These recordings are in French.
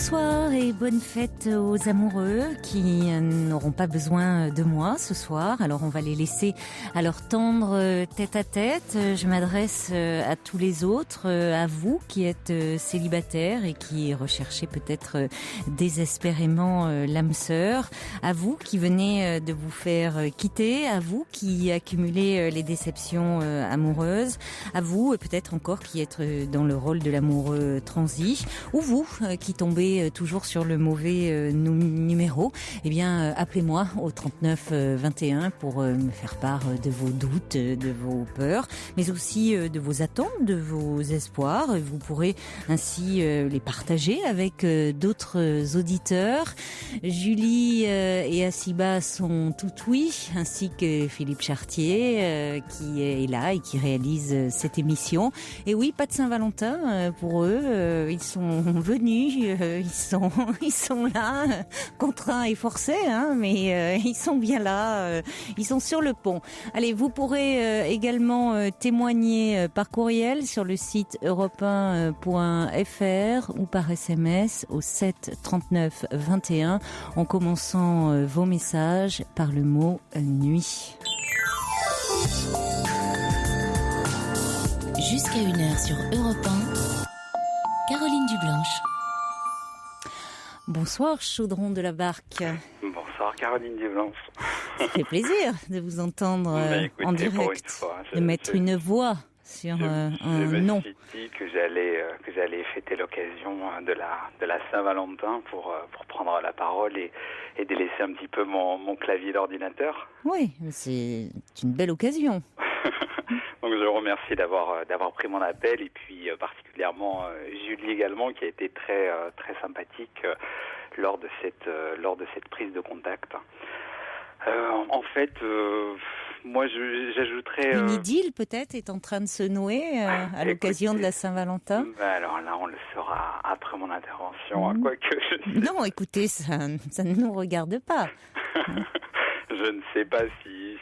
Bonsoir et bonne fête aux amoureux qui n'auront pas besoin de moi ce soir. Alors on va les laisser à leur tendre tête à tête. Je m'adresse à tous les autres, à vous qui êtes célibataires et qui recherchez peut-être désespérément l'âme sœur, à vous qui venez de vous faire quitter, à vous qui accumulez les déceptions amoureuses, à vous peut-être encore qui êtes dans le rôle de l'amoureux transi, ou vous qui tombez toujours sur le mauvais numéro, eh bien appelez-moi au 39 21 pour me faire part de vos doutes, de vos peurs, mais aussi de vos attentes, de vos espoirs. Vous pourrez ainsi les partager avec d'autres auditeurs. Julie et Asiba sont tout oui, ainsi que Philippe Chartier qui est là et qui réalise cette émission. Et oui, pas de Saint-Valentin pour eux, ils sont venus, ils sont là, contraints et forcés, hein, mais ils sont bien là, ils sont sur le pont. Allez, vous pourrez également témoigner par courriel sur le site europe1.fr ou par SMS au 7 39 21 en commençant vos messages par le mot nuit. Jusqu'à 1h sur Europe 1, Caroline Dublanche. Bonsoir, chaudron de la barque. Bonsoir, Caroline Dublanche. Ça fait plaisir de vous entendre en direct, de mettre une voix sur un nom. Je me suis dit que j'allais fêter l'occasion de la Saint-Valentin pour prendre la parole et délaisser un petit peu mon clavier d'ordinateur. Oui, c'est une belle occasion. Donc je remercie d'avoir pris mon appel et puis particulièrement Julie également qui a été très sympathique lors de cette prise de contact. En fait, moi j'ajouterais une idylle peut-être est en train de se nouer à l'occasion de la Saint-Valentin. Alors là on le saura après mon intervention, quoique. Non, écoutez, ça ne nous regarde pas. Je ne sais pas si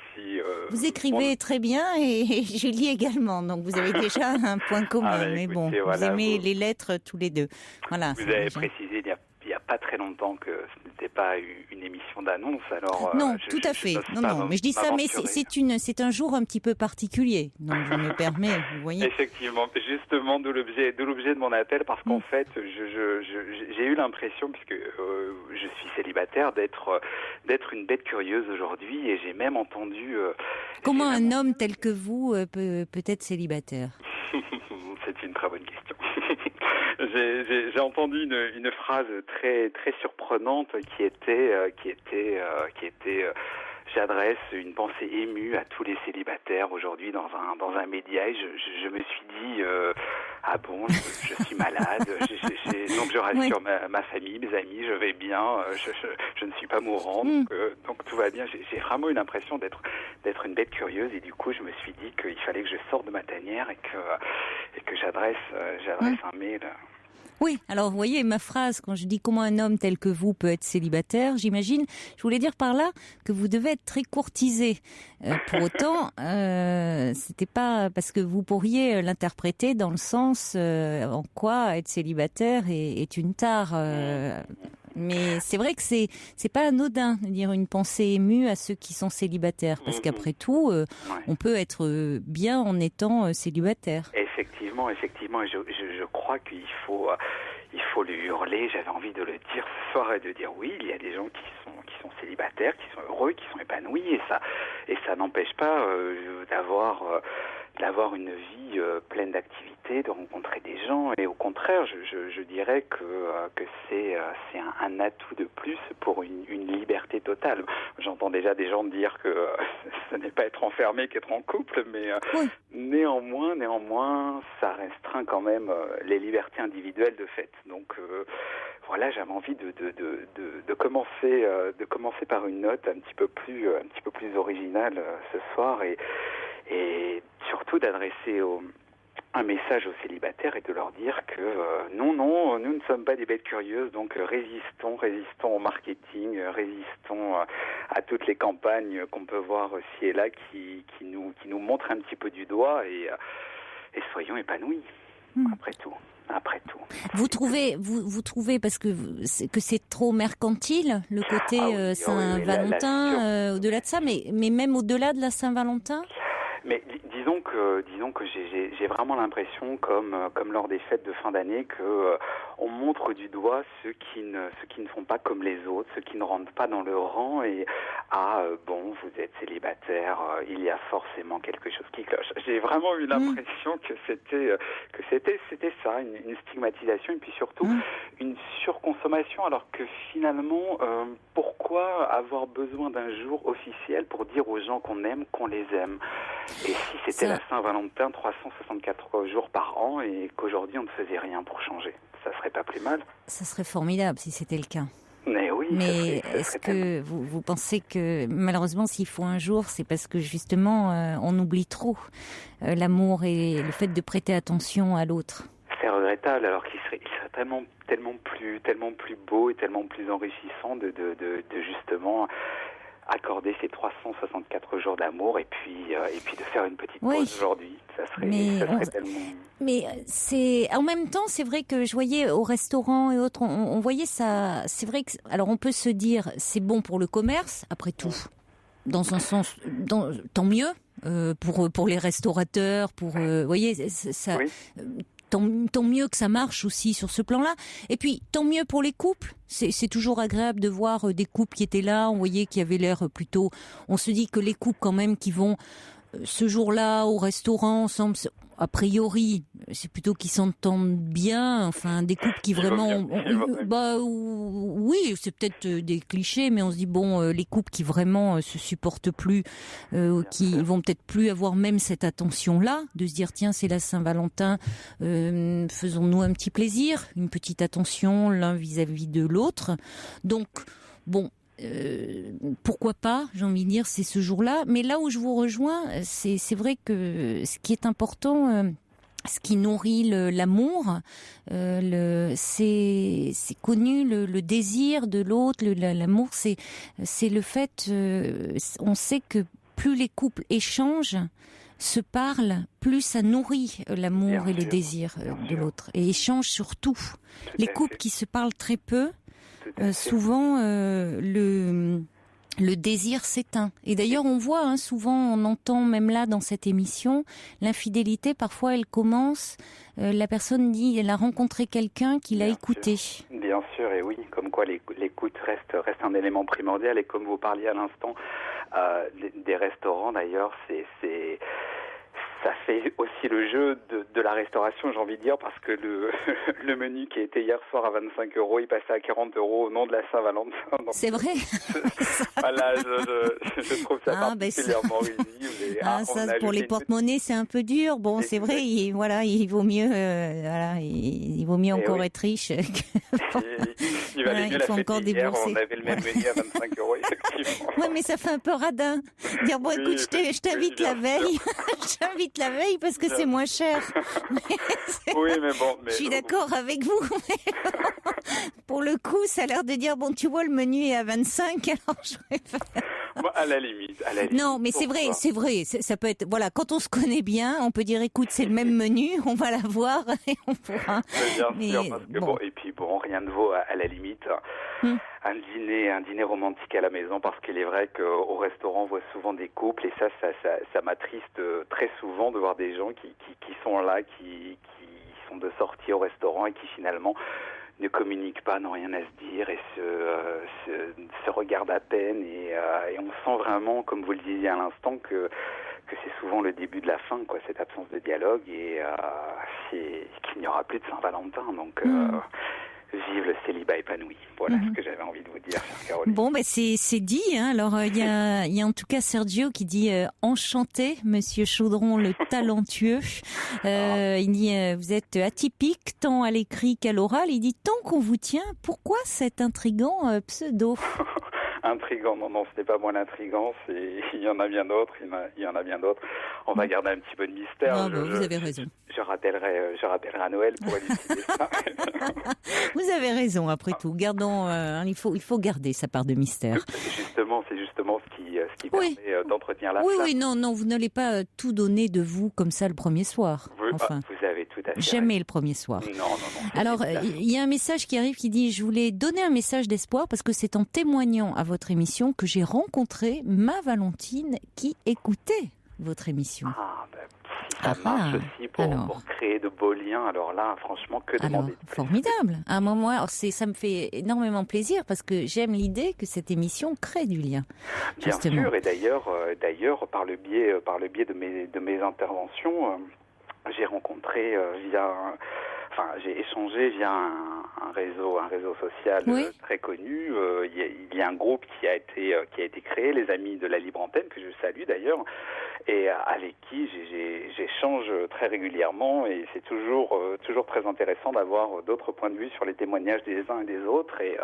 vous écrivez très bien et Julie également, donc vous avez déjà un point commun. Mais écoutez, bon, voilà, vous aimez les lettres tous les deux. Voilà. Vous avez précisé il y a pas très longtemps que ce n'était pas une émission d'annonce, alors non, tout à fait. Non, mais je dis ça, mais c'est un jour un petit peu particulier, donc je me permets, vous voyez. Effectivement, justement, d'où l'objet de mon appel, parce qu'en fait, j'ai eu l'impression, puisque je suis célibataire, d'être une bête curieuse aujourd'hui, et j'ai même entendu. Comment un homme tel que vous peut être célibataire? C'est une très bonne question. J'ai entendu une phrase très très surprenante qui était j'adresse une pensée émue à tous les célibataires aujourd'hui dans un média et je me suis dit ah bon, je suis malade, donc je rassure ma famille, mes amis, je vais bien, je ne suis pas mourant, donc tout va bien. J'ai vraiment eu l'impression d'être une bête curieuse et du coup je me suis dit qu'il fallait que je sorte de ma tanière et que j'adresse un mail. Oui, alors vous voyez ma phrase quand je dis comment un homme tel que vous peut être célibataire, j'imagine, je voulais dire par là que vous devez être très courtisé. Pour autant, c'était pas parce que vous pourriez l'interpréter dans le sens en quoi être célibataire est une tare. Mais c'est vrai que c'est pas anodin de dire une pensée émue à ceux qui sont célibataires, parce qu'après tout, on peut être bien en étant célibataire. Effectivement, et je crois qu'il faut le hurler. J'avais envie de le dire ce soir et de dire oui, il y a des gens qui sont célibataires, qui sont heureux, qui sont épanouis, et ça n'empêche pas d'avoir une vie pleine d'activités, de rencontrer des gens, et au contraire, je dirais que c'est un atout de plus pour une liberté totale. J'entends déjà des gens dire que ce n'est pas être enfermé qu'être en couple, mais néanmoins, ça restreint quand même les libertés individuelles de fait. Donc voilà, j'avais envie de commencer par une note un petit peu plus originale ce soir et surtout d'adresser un message aux célibataires et de leur dire que non, nous ne sommes pas des bêtes curieuses, donc résistons au marketing, résistons à toutes les campagnes qu'on peut voir ci et là qui nous montrent un petit peu du doigt et soyons épanouis, après tout. après tout. Vous trouvez parce que c'est trop mercantile le côté Saint-Valentin, au-delà de ça, mais même au-delà de la Saint-Valentin. Mais disons que j'ai vraiment l'impression, comme lors des fêtes de fin d'année, que on montre du doigt ceux qui ne font pas comme les autres, ceux qui ne rentrent pas dans le rang et bon, vous êtes célibataire, il y a forcément quelque chose qui cloche. J'ai vraiment eu l'impression que c'était ça, une stigmatisation et puis surtout une surconsommation, alors que finalement, pourquoi avoir besoin d'un jour officiel pour dire aux gens qu'on aime, qu'on les aime? Et si c'était la Saint-Valentin 364 jours par an et qu'aujourd'hui on ne faisait rien pour changer, ça serait pas plus mal? Ça serait formidable si c'était le cas. Mais oui. Mais est-ce que vous pensez que malheureusement s'il faut un jour, c'est parce que justement on oublie trop l'amour et le fait de prêter attention à l'autre? C'est regrettable, alors qu'il serait tellement plus beau et tellement plus enrichissant de justement accorder ces 364 jours d'amour et puis de faire une petite pause aujourd'hui. Ça serait tellement... Mais c'est en même temps, c'est vrai que je voyais au restaurant et autres, on voyait ça. C'est vrai que alors on peut se dire c'est bon pour le commerce, après tout, dans un sens, tant mieux pour les restaurateurs, vous voyez ça. Oui. Tant mieux que ça marche aussi sur ce plan-là. Et puis, tant mieux pour les couples. C'est toujours agréable de voir des couples qui étaient là. On voyait qu'il y avait l'air plutôt... On se dit que les couples quand même qui vont ce jour-là au restaurant ensemble... A priori, c'est plutôt qu'ils s'entendent bien, enfin des couples qui vraiment, oui, c'est peut-être des clichés, mais on se dit bon, les couples qui vraiment se supportent plus, qui vont peut-être plus avoir même cette attention-là, de se dire tiens c'est la Saint-Valentin, faisons-nous un petit plaisir, une petite attention l'un vis-à-vis de l'autre, donc bon. Pourquoi pas, j'ai envie de dire, c'est ce jour-là. Mais là où je vous rejoins, c'est vrai que ce qui est important, ce qui nourrit l'amour, c'est connu, le désir de l'autre, l'amour, c'est le fait, on sait que plus les couples échangent, se parlent, plus ça nourrit l'amour et le désir de l'autre. Et échangent sur tout. Les couples qui se parlent très peu, souvent le désir s'éteint. Et d'ailleurs on voit souvent, on entend même là dans cette émission, l'infidélité parfois elle commence, la personne dit elle a rencontré quelqu'un qui l'a écouté. Bien sûr, et oui, comme quoi l'écoute reste un élément primordial, et comme vous parliez à l'instant des restaurants d'ailleurs, ça fait aussi le jeu de la restauration, j'ai envie de dire, parce que le menu qui était hier soir à 25 €, il passait à 40 € au nom de la Saint-Valentin. Donc, c'est vrai. Voilà, je trouve ça particulièrement risible. Ça, pour les porte-monnaies, c'est un peu dur. Bon, c'est vrai, il vaut mieux, il vaut mieux encore être riche. Il valait mieux la fête d'hier, on avait le même menu à 25 €, effectivement. Ouais, mais ça fait un peu radin. Dire bon, écoute, je t'invite la veille. Je t'invite la veille parce que c'est moins cher. Oui, mais bon. Je suis d'accord avec vous. Mais pour le coup, ça a l'air de dire bon, tu vois, le menu est à 25, alors je vais faire. Bon, à la limite. Non, mais c'est vrai. Ça peut être, voilà, quand on se connaît bien, on peut dire, écoute, c'est le même menu, on va l'avoir et on pourra. Bien sûr, parce que et puis rien ne vaut à la limite un dîner romantique à la maison, parce qu'il est vrai qu'au restaurant on voit souvent des couples et ça m'attriste très souvent de voir des gens qui sont là, qui sont de sortie au restaurant et qui finalement ne communiquent pas, n'ont rien à se dire et se regardent à peine et on sent vraiment, comme vous le disiez à l'instant, que c'est souvent le début de la fin, quoi, cette absence de dialogue et qu'il n'y aura plus de Saint-Valentin, donc vive le célibat épanoui. Voilà ce que j'avais envie de vous dire, chère Caroline. Bon, c'est dit. Alors, il y a en tout cas Sergio qui dit enchanté, Monsieur Chaudron, le talentueux. Il dit vous êtes atypique tant à l'écrit qu'à l'oral. Il dit tant qu'on vous tient, pourquoi cet intrigant pseudo? Intrigant, non, ce n'est pas moi l'intrigant, il y en a bien d'autres, On va garder un petit peu de mystère. Vous avez raison. Je rappellerai à Noël pour élucider ça. Vous avez raison, après tout. Gardons, il faut garder sa part de mystère. C'est justement ce qui permet d'entretenir la flamme. Oui, non, vous n'allez pas tout donner de vous comme ça le premier soir. Vous avez avez tout à fait Jamais raison. le premier soir. Non. Alors, il y a un message qui arrive qui dit « Je voulais donner un message d'espoir parce que c'est en témoignant à votre émission que j'ai rencontré ma Valentine qui écoutait votre émission. » Ça marche aussi pour créer de beaux liens. Alors là, franchement, que demander de plus. Formidable. À un moment, ça me fait énormément plaisir parce que j'aime l'idée que cette émission crée du lien. Bien Justement. sûr, et d'ailleurs, par le biais de mes interventions, j'ai rencontré j'ai échangé via un réseau social très connu. Il y a un groupe qui a été créé, les Amis de la Libre Antenne, que je salue d'ailleurs, et avec qui j'échange très régulièrement, et c'est toujours très intéressant d'avoir d'autres points de vue sur les témoignages des uns et des autres, et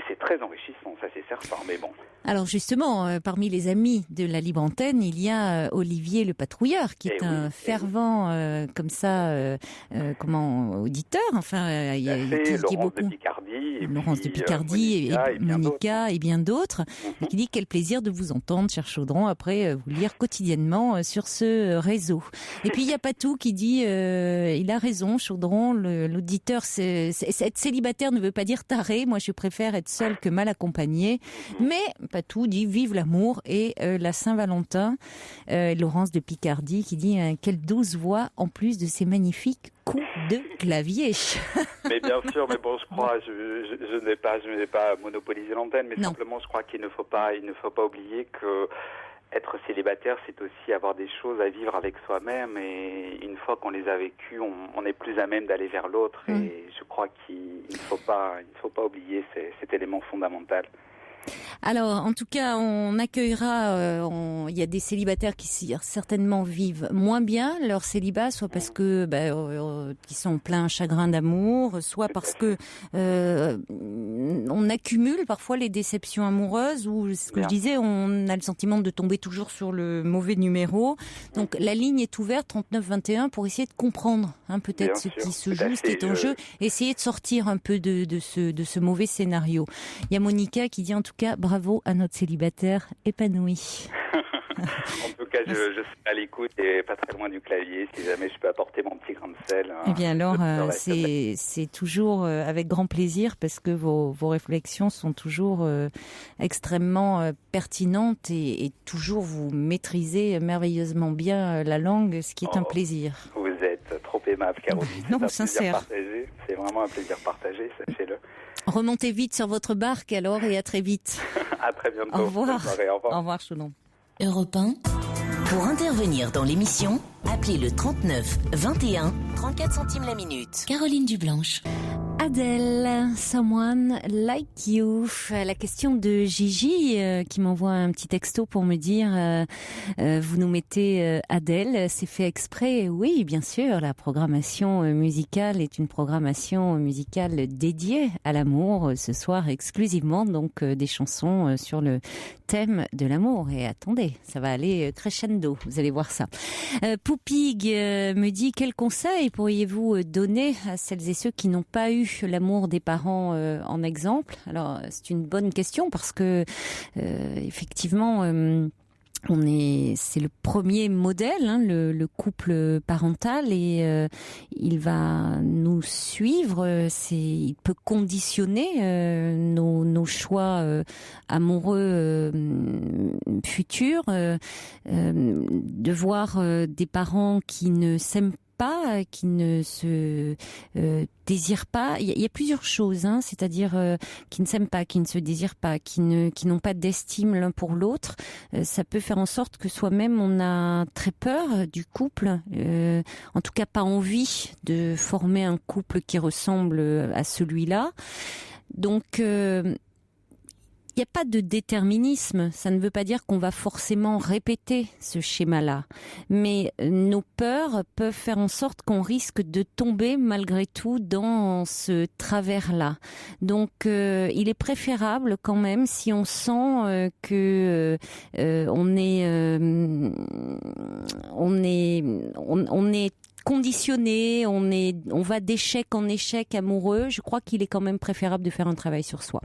c'est très enrichissant, ça c'est certain, mais bon. Alors justement, parmi les amis de la Libre Antenne, il y a Olivier le Patrouilleur, qui est un fervent auditeur. Enfin, il dit beaucoup. Laurence de Picardie et Monica et bien d'autres. Et qui dit quel plaisir de vous entendre, cher Chaudron, après vous lire quotidiennement sur ce réseau. Et puis il y a Patou qui dit il a raison, Chaudron, l'auditeur, être célibataire ne veut pas dire taré. Moi, je préfère être seul que mal accompagné. Mais Patou dit vive l'amour et la Saint-Valentin. Laurence de Picardie qui dit quelle douce voix en plus de ces magnifiques coups de clavier. Mais bien sûr, mais bon, je crois, je ne vais pas monopoliser l'antenne, mais simplement, je crois qu'il ne faut pas oublier que être célibataire, c'est aussi avoir des choses à vivre avec soi-même, et une fois qu'on les a vécues, on est plus à même d'aller vers l'autre, et je crois qu'il ne faut pas oublier cet élément fondamental. Alors, en tout cas, on accueillera. Il y a des célibataires qui certainement vivent moins bien leur célibat, soit parce que qui sont pleins chagrin d'amour, soit parce que on accumule parfois les déceptions amoureuses, ou ce que je disais, on a le sentiment de tomber toujours sur le mauvais numéro. Donc, la ligne est ouverte 3921 pour essayer de comprendre peut-être ce qui se joue, ce qui est en jeu, essayer de sortir un peu de ce mauvais scénario. Il y a Monica qui dit en tout cas bravo à notre célibataire épanoui. En tout cas, je suis à l'écoute et pas très loin du clavier, si jamais je peux apporter mon petit grain de sel. Eh bien alors, c'est toujours avec grand plaisir, parce que vos réflexions sont toujours extrêmement pertinentes, et toujours vous maîtrisez merveilleusement bien la langue, ce qui est un plaisir. Vous êtes trop aimable, Caroline. Non, sincère. C'est vraiment un plaisir partagé, sachez-le. Remontez vite sur votre barque alors, et à très vite. À très bientôt. Au revoir. Au revoir. Au revoir, Chaudron. Europe 1. Pour intervenir dans l'émission, appelez le 39 21 34 centimes la minute. Caroline Dublanche. Adèle, Someone Like You. La question de Gigi qui m'envoie un petit texto pour me dire vous nous mettez Adèle, c'est fait exprès. Oui, bien sûr, la programmation musicale est une programmation musicale dédiée à l'amour ce soir exclusivement, donc des chansons sur le thème de l'amour. Et attendez, ça va aller crescendo, vous allez voir ça. Poupig me dit quel conseil pourriez-vous donner à celles et ceux qui n'ont pas eu l'amour des parents en exemple? Alors c'est une bonne question, parce que effectivement c'est le premier modèle, le couple parental, et il va nous suivre. Il peut conditionner nos choix amoureux futurs. De voir des parents qui ne s'aiment pas, qui ne se désirent pas. Il y a plusieurs choses, c'est-à-dire qui ne s'aiment pas, qui ne se désirent pas, qui n'ont pas d'estime l'un pour l'autre. Ça peut faire en sorte que soi-même on a très peur du couple, en tout cas pas envie de former un couple qui ressemble à celui-là. Donc il n'y a pas de déterminisme, ça ne veut pas dire qu'on va forcément répéter ce schéma-là. Mais nos peurs peuvent faire en sorte qu'on risque de tomber malgré tout dans ce travers-là. Donc il est préférable quand même, si on sent que on est conditionné, on va d'échec en échec amoureux, je crois qu'il est quand même préférable de faire un travail sur soi.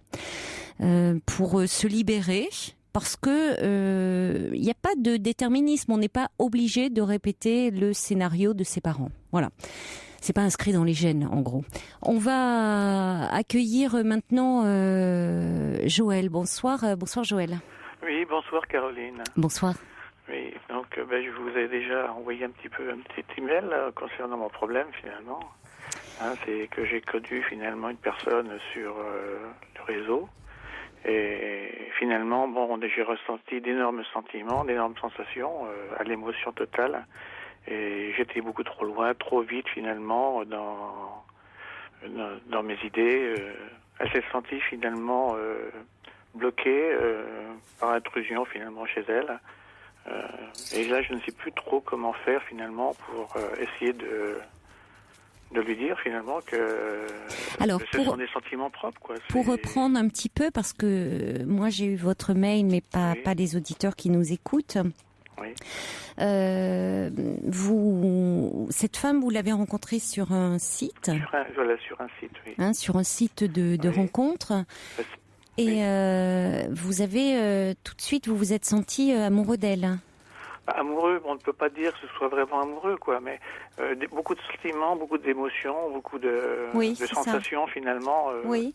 Pour se libérer, parce que il n'y a pas de déterminisme. On n'est pas obligé de répéter le scénario de ses parents. Voilà. C'est pas inscrit dans les gènes, en gros. On va accueillir maintenant Joël. Bonsoir, bonsoir Joël. Oui, bonsoir Caroline. Bonsoir. Oui, donc je vous ai déjà envoyé un petit email concernant mon problème finalement. C'est que j'ai connu finalement une personne sur le réseau et finalement j'ai ressenti d'énormes sentiments, d'énormes sensations à l'émotion totale et j'étais beaucoup trop loin, trop vite finalement dans mes idées. Elle s'est sentie finalement bloquée par intrusion finalement chez elle. Et là, je ne sais plus trop comment faire finalement pour essayer de lui dire finalement que ce sont des sentiments propres. Quoi. Pour reprendre un petit peu, parce que moi j'ai eu votre mail, mais pas les auditeurs qui nous écoutent. Oui. Cette femme, vous l'avez rencontrée sur un site. Sur un site, oui. Sur un site de rencontre. Et vous avez tout de suite, vous vous êtes senti amoureux d'elle. Amoureux, on ne peut pas dire que ce soit vraiment amoureux, quoi, mais beaucoup de sentiments, beaucoup d'émotions, beaucoup de sensations finalement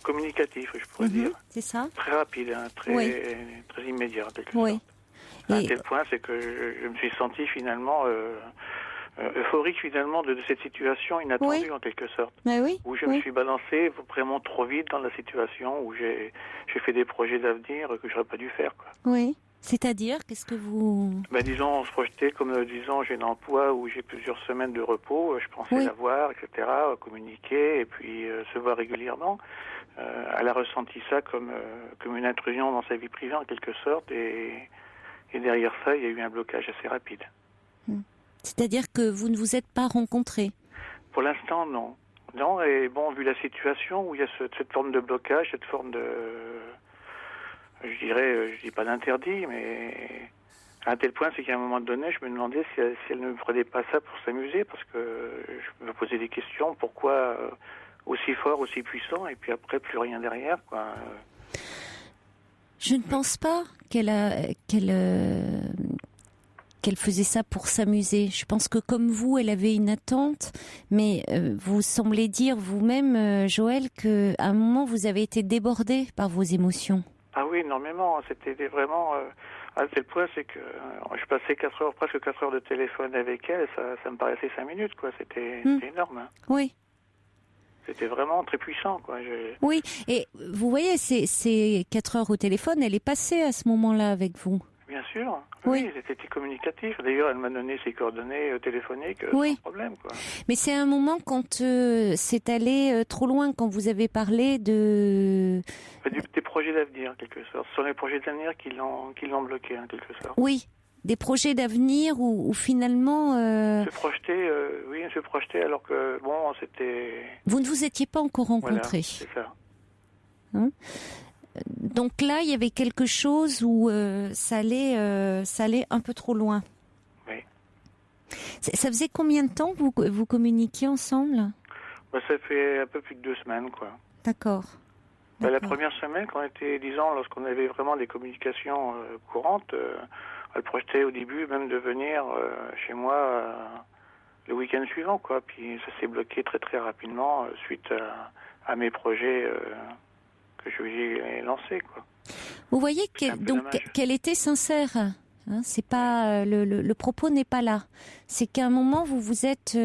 communicatives, je pourrais dire. C'est ça. Très rapide, très immédiat, quelque sorte. À tel point, c'est que je me suis senti finalement euphorique finalement de cette situation inattendue en quelque sorte. Où je me suis balancé vraiment trop vite dans la situation, où j'ai fait des projets d'avenir que j'aurais pas dû faire, quoi. Oui. C'est-à-dire, qu'est-ce que vous... disons, on se projetait comme, disons, j'ai un emploi où j'ai plusieurs semaines de repos, je pensais l'avoir, etc., communiquer, et puis se voir régulièrement. Elle a ressenti ça comme une intrusion dans sa vie privée, en quelque sorte, et derrière ça, il y a eu un blocage assez rapide. C'est-à-dire que vous ne vous êtes pas rencontrés? Pour l'instant, non. Non, et vu la situation où il y a cette forme de blocage, cette forme de... je dis pas d'interdit, mais à un tel point, c'est qu'à un moment donné, je me demandais si elle ne me prenait pas ça pour s'amuser, parce que je me posais des questions, pourquoi aussi fort, aussi puissant, et puis après, plus rien derrière, quoi. Je ne pense pas qu'elle faisait ça pour s'amuser. Je pense que comme vous, elle avait une attente, mais vous semblez dire vous-même, Joël, qu'à un moment, vous avez été débordé par vos émotions. Ah oui, énormément. C'était vraiment... à tel point, c'est que je passais presque 4 heures de téléphone avec elle, ça me paraissait 5 minutes, quoi. C'était énorme. Hein. Oui. C'était vraiment très puissant, quoi. Oui, et vous voyez, ces 4 heures au téléphone, elle est passée à ce moment-là avec vous. Bien sûr. Oui, c'était communicatif. D'ailleurs, elle m'a donné ses coordonnées téléphoniques sans problème, quoi. Mais c'est un moment quand c'est allé trop loin, quand vous avez parlé de... Des projets d'avenir, en quelque sorte. Ce sont les projets d'avenir qui l'ont bloqué, en quelque sorte. Oui, des projets d'avenir où finalement... Se projeter alors que, c'était... Vous ne vous étiez pas encore rencontrés. Voilà, c'est ça. Donc là, il y avait quelque chose où ça allait un peu trop loin. Oui. Ça faisait combien de temps que vous communiquiez ensemble? Ça fait un peu plus de 2 semaines, quoi. D'accord. La première semaine, lorsqu'on avait vraiment des communications courantes, elle projetait au début même de venir chez moi le week-end suivant, quoi. Puis ça s'est bloqué très très rapidement suite à mes projets que je lui ai lancés, quoi. Vous voyez qu'elle était sincère. C'est pas le propos n'est pas là. C'est qu'à un moment vous vous êtes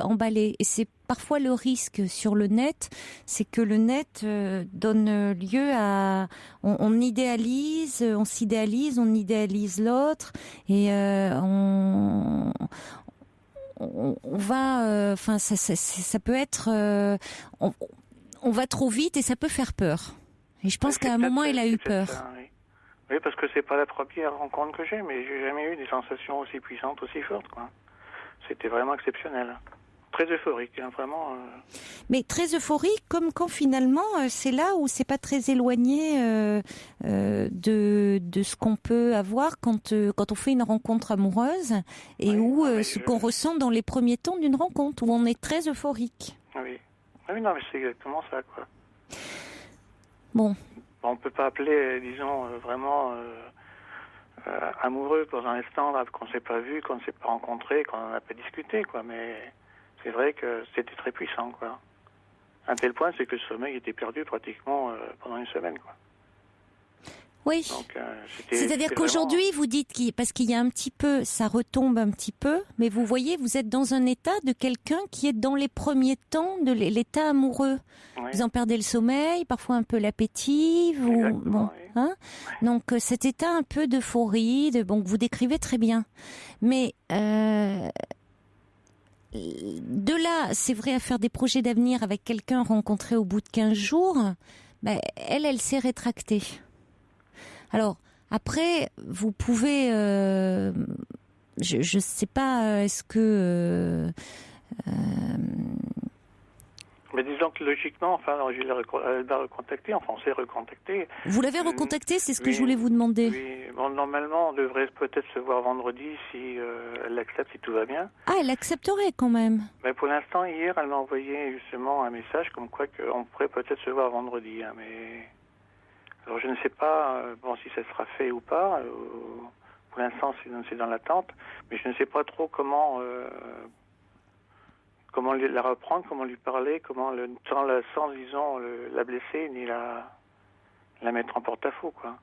emballé, et c'est parfois le risque sur le net, c'est que le net donne lieu à on idéalise, on s'idéalise, on idéalise l'autre, et on va, ça peut être, on va trop vite et ça peut faire peur. Et je pense qu'à un moment, elle a eu peur. Ça, oui. Oui, parce que c'est pas la première rencontre que j'ai, mais j'ai jamais eu des sensations aussi puissantes, aussi fortes, quoi. C'était vraiment exceptionnel. Très euphorique, vraiment. Mais très euphorique, comme quand finalement, c'est là où c'est pas très éloigné de ce qu'on peut avoir quand on fait une rencontre amoureuse, et ce qu'on ressent dans les premiers temps d'une rencontre, où on est très euphorique. Oui. Oui, non, mais c'est exactement ça, quoi. Bon. bon, on peut pas appeler, disons, vraiment amoureux dans un instant là, qu'on ne s'est pas vu, qu'on ne s'est pas rencontré, qu'on n'en a pas discuté, quoi. Mais c'est vrai que c'était très puissant, quoi. À un tel point, c'est que le sommeil était perdu pratiquement pendant une semaine, quoi. Oui. Donc, c'est-à-dire qu'aujourd'hui, vraiment... vous dites parce qu'il y a un petit peu, ça retombe un petit peu, mais vous voyez, vous êtes dans un état de quelqu'un qui est dans les premiers temps de l'état amoureux. Oui. Vous en perdez le sommeil, parfois un peu l'appétit, bon, oui. Hein. Donc cet état un peu d'euphorie, bon, que vous décrivez très bien. Mais de là, c'est vrai, à faire des projets d'avenir avec quelqu'un rencontré au bout de 15 jours, ben, elle s'est rétractée. Alors, après, vous pouvez... je ne sais pas, est-ce que... Mais disons que logiquement, enfin, elle l'a recontacté, enfin, on s'est recontacté. Vous l'avez recontacté, c'est ce que oui, je voulais vous demander. Oui, bon, normalement, on devrait peut-être se voir vendredi si elle accepte, si tout va bien. Ah, elle accepterait quand même. Mais pour l'instant, hier, elle m'a envoyé justement un message comme quoi on pourrait peut-être se voir vendredi, hein, mais... Alors je ne sais pas bon, si ça sera fait ou pas. Pour l'instant, c'est dans l'attente. Mais je ne sais pas trop comment la reprendre, comment lui parler, sans disons, la blesser, ni la mettre en porte-à-faux, quoi.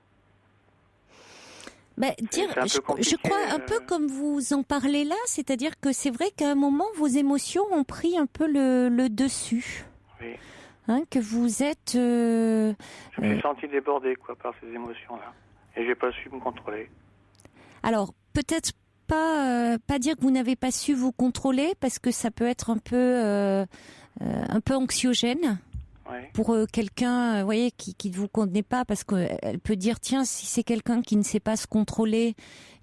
Ben, je crois un peu comme vous en parlez là, c'est-à-dire que c'est vrai qu'à un moment, vos émotions ont pris un peu le dessus. Oui. Hein, que vous êtes... Je me suis senti débordé, quoi, par ces émotions-là. Et j'ai pas su me contrôler. Alors, peut-être pas dire que vous n'avez pas su vous contrôler, parce que ça peut être un peu anxiogène. Oui. Pour quelqu'un, vous voyez, qui ne vous connaît pas, parce qu'elle peut dire, tiens, si c'est quelqu'un qui ne sait pas se contrôler,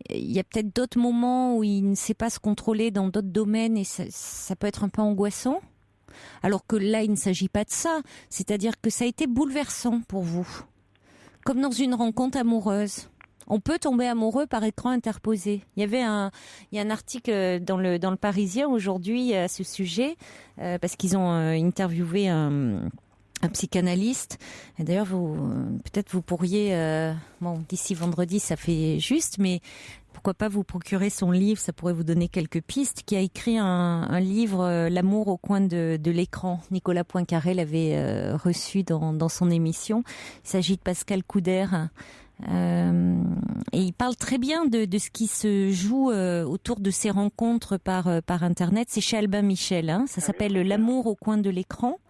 il y a peut-être d'autres moments où il ne sait pas se contrôler dans d'autres domaines, et ça peut être un peu angoissant. Alors que là, il ne s'agit pas de ça. C'est-à-dire que ça a été bouleversant pour vous. Comme dans une rencontre amoureuse. On peut tomber amoureux par écran interposé. Il y a un article dans le Parisien aujourd'hui à ce sujet, parce qu'ils ont interviewé un psychanalyste. Et d'ailleurs, peut-être vous pourriez, d'ici vendredi, ça fait juste, mais pourquoi pas vous procurer son livre, ça pourrait vous donner quelques pistes, qui a écrit un livre, L'amour au coin de l'écran. Nicolas Poincaré l'avait reçu dans son émission. Il s'agit de Pascal Couder. Et il parle très bien de ce qui se joue autour de ces rencontres par Internet. C'est chez Albin Michel, hein. Ça s'appelle L'amour au coin de l'écran.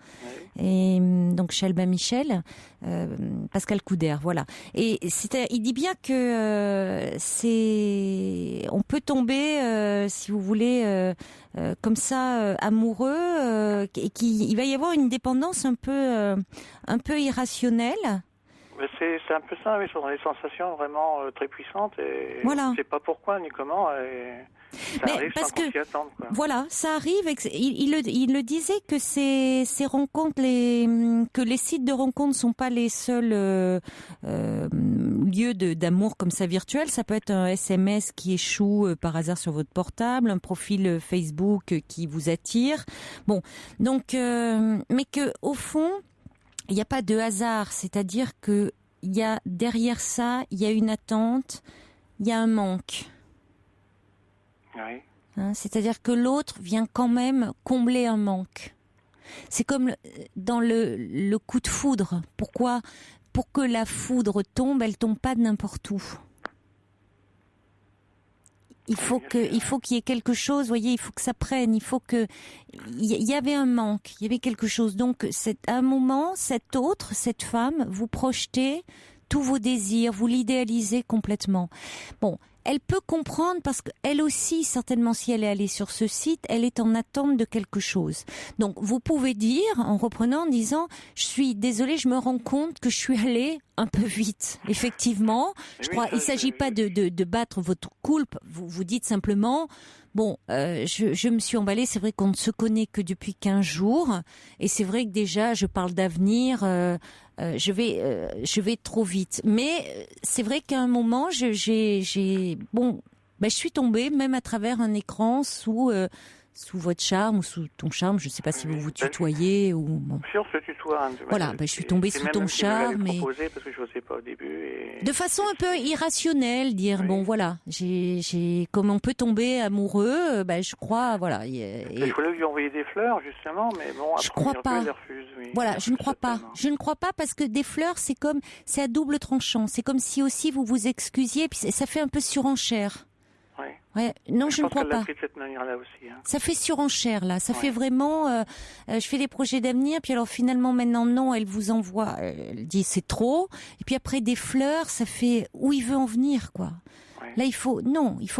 Et donc chez Albin Michel, Pascal Couder, voilà. Et il dit bien que on peut tomber, si vous voulez, comme ça, amoureux, et qu'il va y avoir une dépendance un peu irrationnelle. Mais c'est un peu ça, oui, ce sont des sensations vraiment très puissantes, et voilà. On ne sait pas pourquoi ni comment, et ça arrive sans qu'on s'y attende, quoi. Voilà, ça arrive. Il le disait que ces rencontres, que les sites de rencontres ne sont pas les seuls lieux d'amour comme ça virtuel. Ça peut être un SMS qui échoue par hasard sur votre portable, un profil Facebook qui vous attire. Bon, donc, mais que au fond, il n'y a pas de hasard, c'est-à-dire que il y a derrière ça, il y a une attente, il y a un manque. Oui. Hein, c'est-à-dire que l'autre vient quand même combler un manque. C'est comme dans le coup de foudre. Pourquoi ? Pour que la foudre tombe, elle tombe pas de n'importe où. Il faut qu'il y ait quelque chose, vous voyez, il faut que ça prenne, il y avait un manque, il y avait quelque chose. Donc, à un moment, cette femme, vous projetez tous vos désirs, vous l'idéalisez complètement. Bon, elle peut comprendre parce qu'elle aussi, certainement, si elle est allée sur ce site, elle est en attente de quelque chose. Donc, vous pouvez dire, en reprenant, en disant, je suis désolée, je me rends compte que je suis allée un peu vite. Effectivement, je crois, il s'agit pas de battre votre coulpe. Vous dites simplement, bon, je me suis emballée. C'est vrai qu'on ne se connaît que depuis 15 jours. Et c'est vrai que déjà, je parle d'avenir, je vais trop vite. Mais c'est vrai qu'à un moment, je suis tombée, même à travers un écran, sous sous votre charme ou sous ton charme. Je ne sais pas si vous vous tutoyez ou... Bon. Sur ce tutoie. Voilà, je suis tombée sous ton charme. Proposé parce que je n'osais pas au début. Et... De façon un peu irrationnelle, dire, bon voilà, comme on peut tomber amoureux, je crois, voilà. Il fallait lui envoyer des fleurs, justement, mais bon, après, je crois pas. elle refuse, oui. Voilà, je ne crois pas. Je ne crois pas parce que des fleurs, c'est à double tranchant. C'est comme si aussi vous vous excusiez, puis ça fait un peu surenchère. Ouais, non, je ne crois pas. Pris de cette manière-là aussi, hein. Ça fait surenchère, là. Ça fait vraiment... je fais des projets d'avenir, puis alors finalement, maintenant, non, elle vous envoie... elle dit, c'est trop. Et puis après, des fleurs, ça fait où il veut en venir, quoi. Ouais. Là, il faut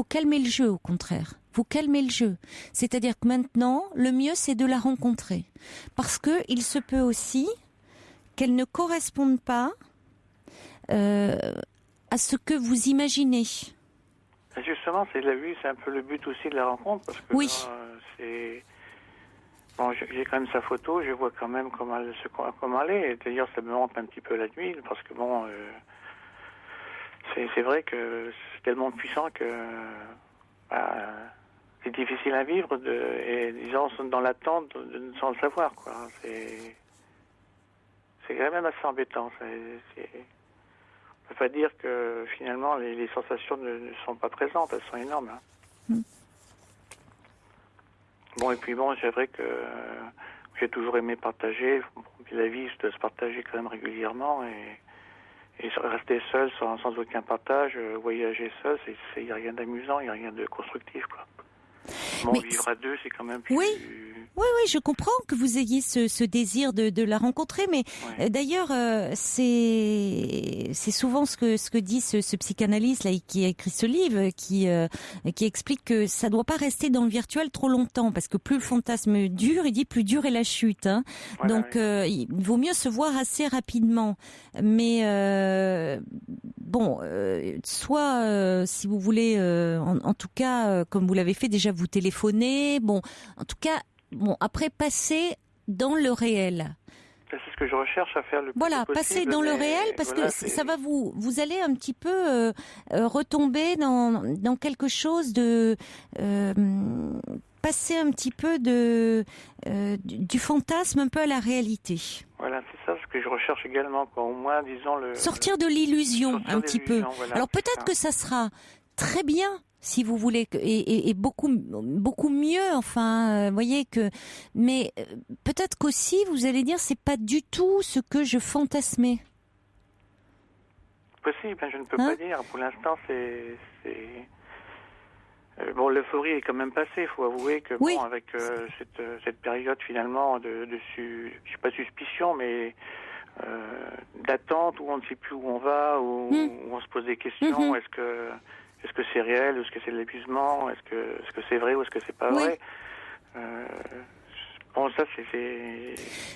calmer le jeu, au contraire. Il faut calmer le jeu. C'est-à-dire que maintenant, le mieux, c'est de la rencontrer. Parce que il se peut aussi qu'elle ne corresponde pas à ce que vous imaginez. Justement, c'est un peu le but aussi de la rencontre, parce que oui. C'est bon, j'ai quand même sa photo, je vois quand même comment elle est. Et d'ailleurs, ça me hante un petit peu la nuit, parce que bon, c'est vrai que c'est tellement puissant que c'est difficile à vivre, et les gens sont dans l'attente sans le savoir, quoi. C'est quand même assez embêtant. On ne peut pas dire que finalement les sensations ne sont pas présentes, elles sont énormes. Hein. Bon, et puis bon, c'est vrai que j'ai toujours aimé partager. Puis la vie, doit se partager quand même régulièrement, et rester seul sans aucun partage, voyager seul, il n'y a rien d'amusant, il n'y a rien de constructif, quoi. Bon, vivre à deux, c'est quand même plus... Oui, je comprends que vous ayez ce désir de la rencontrer, mais d'ailleurs, c'est souvent ce que dit ce psychanalyste là qui a écrit ce livre, qui explique que ça doit pas rester dans le virtuel trop longtemps, parce que plus le fantasme dure, il dit plus dure est la chute. Hein. Voilà, donc, il vaut mieux se voir assez rapidement. Mais soit si vous voulez, en tout cas, comme vous l'avez fait déjà, vous téléphonez. Bon, en tout cas. Bon, après, passer dans le réel. C'est ce que je recherche à faire le plus possible. Voilà, passer dans le réel, parce que ça va vous allez un petit peu retomber dans quelque chose de... passer un petit peu du fantasme un peu à la réalité. Voilà, c'est ça ce que je recherche également, quoi. Au moins, disons... Sortir de l'illusion un petit peu. Voilà, alors peut-être que ça sera très bien, si vous voulez, et beaucoup mieux, enfin, voyez que, mais peut-être qu'aussi vous allez dire c'est pas du tout ce que je fantasmais. Possible, je ne peux pas dire. Pour l'instant, c'est bon, l'euphorie est quand même passée. Il faut avouer que bon, avec cette période finalement je sais pas suspicion, mais d'attente où on ne sait plus où on va, où on se pose des questions. Est-ce que c'est réel, est-ce que c'est de l'épuisement, est-ce que c'est vrai ou est-ce que c'est pas vrai? Bon, ça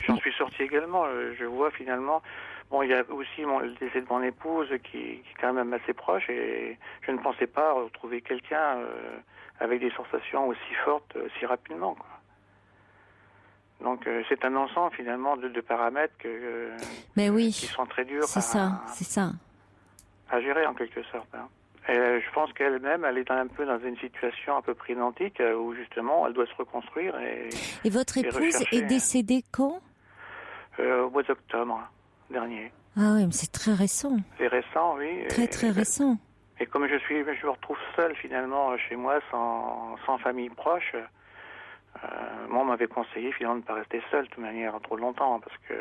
j'en suis sorti également. Je vois finalement. Bon, il y a aussi le décès de mon épouse qui est quand même assez proche, et je ne pensais pas retrouver quelqu'un avec des sensations aussi fortes si rapidement, quoi. Donc c'est un ensemble finalement de paramètres qui sont très durs à gérer en quelque sorte. Hein. Et je pense qu'elle-même, elle est un peu dans une situation un peu près identique où justement elle doit se reconstruire. Et votre épouse est décédée quand? Au mois d'octobre dernier. Ah oui, mais c'est très récent. C'est récent, oui. Très récent. Et comme je me retrouve seul finalement chez moi, sans famille proche, moi on m'avait conseillé finalement de ne pas rester seul de toute manière trop longtemps, parce que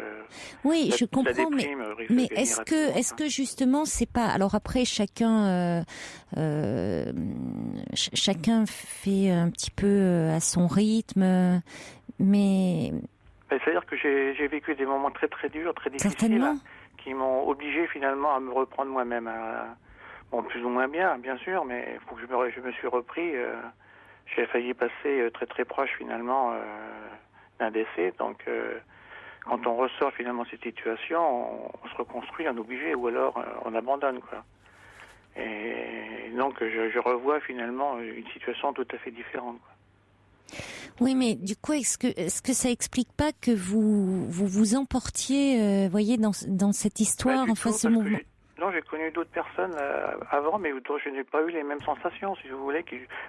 oui, je comprends, mais est-ce que justement c'est pas, alors après chacun fait un petit peu à son rythme, mais c'est-à-dire que j'ai vécu des moments très très durs, très difficiles, qui m'ont obligé finalement à me reprendre moi-même, bon, plus ou moins bien sûr, mais faut que je me suis repris. J'ai failli passer très très proche finalement d'un décès. Donc quand on ressort finalement de cette situation, on se reconstruit, on est obligé, ou alors on abandonne, quoi. Et donc je revois finalement une situation tout à fait différente, quoi. Oui, mais du coup, est-ce que ça explique pas que vous emportiez, voyez, dans cette histoire, enfin ce mouvement? Non, j'ai connu d'autres personnes avant, mais dont je n'ai pas eu les mêmes sensations, si vous voulez.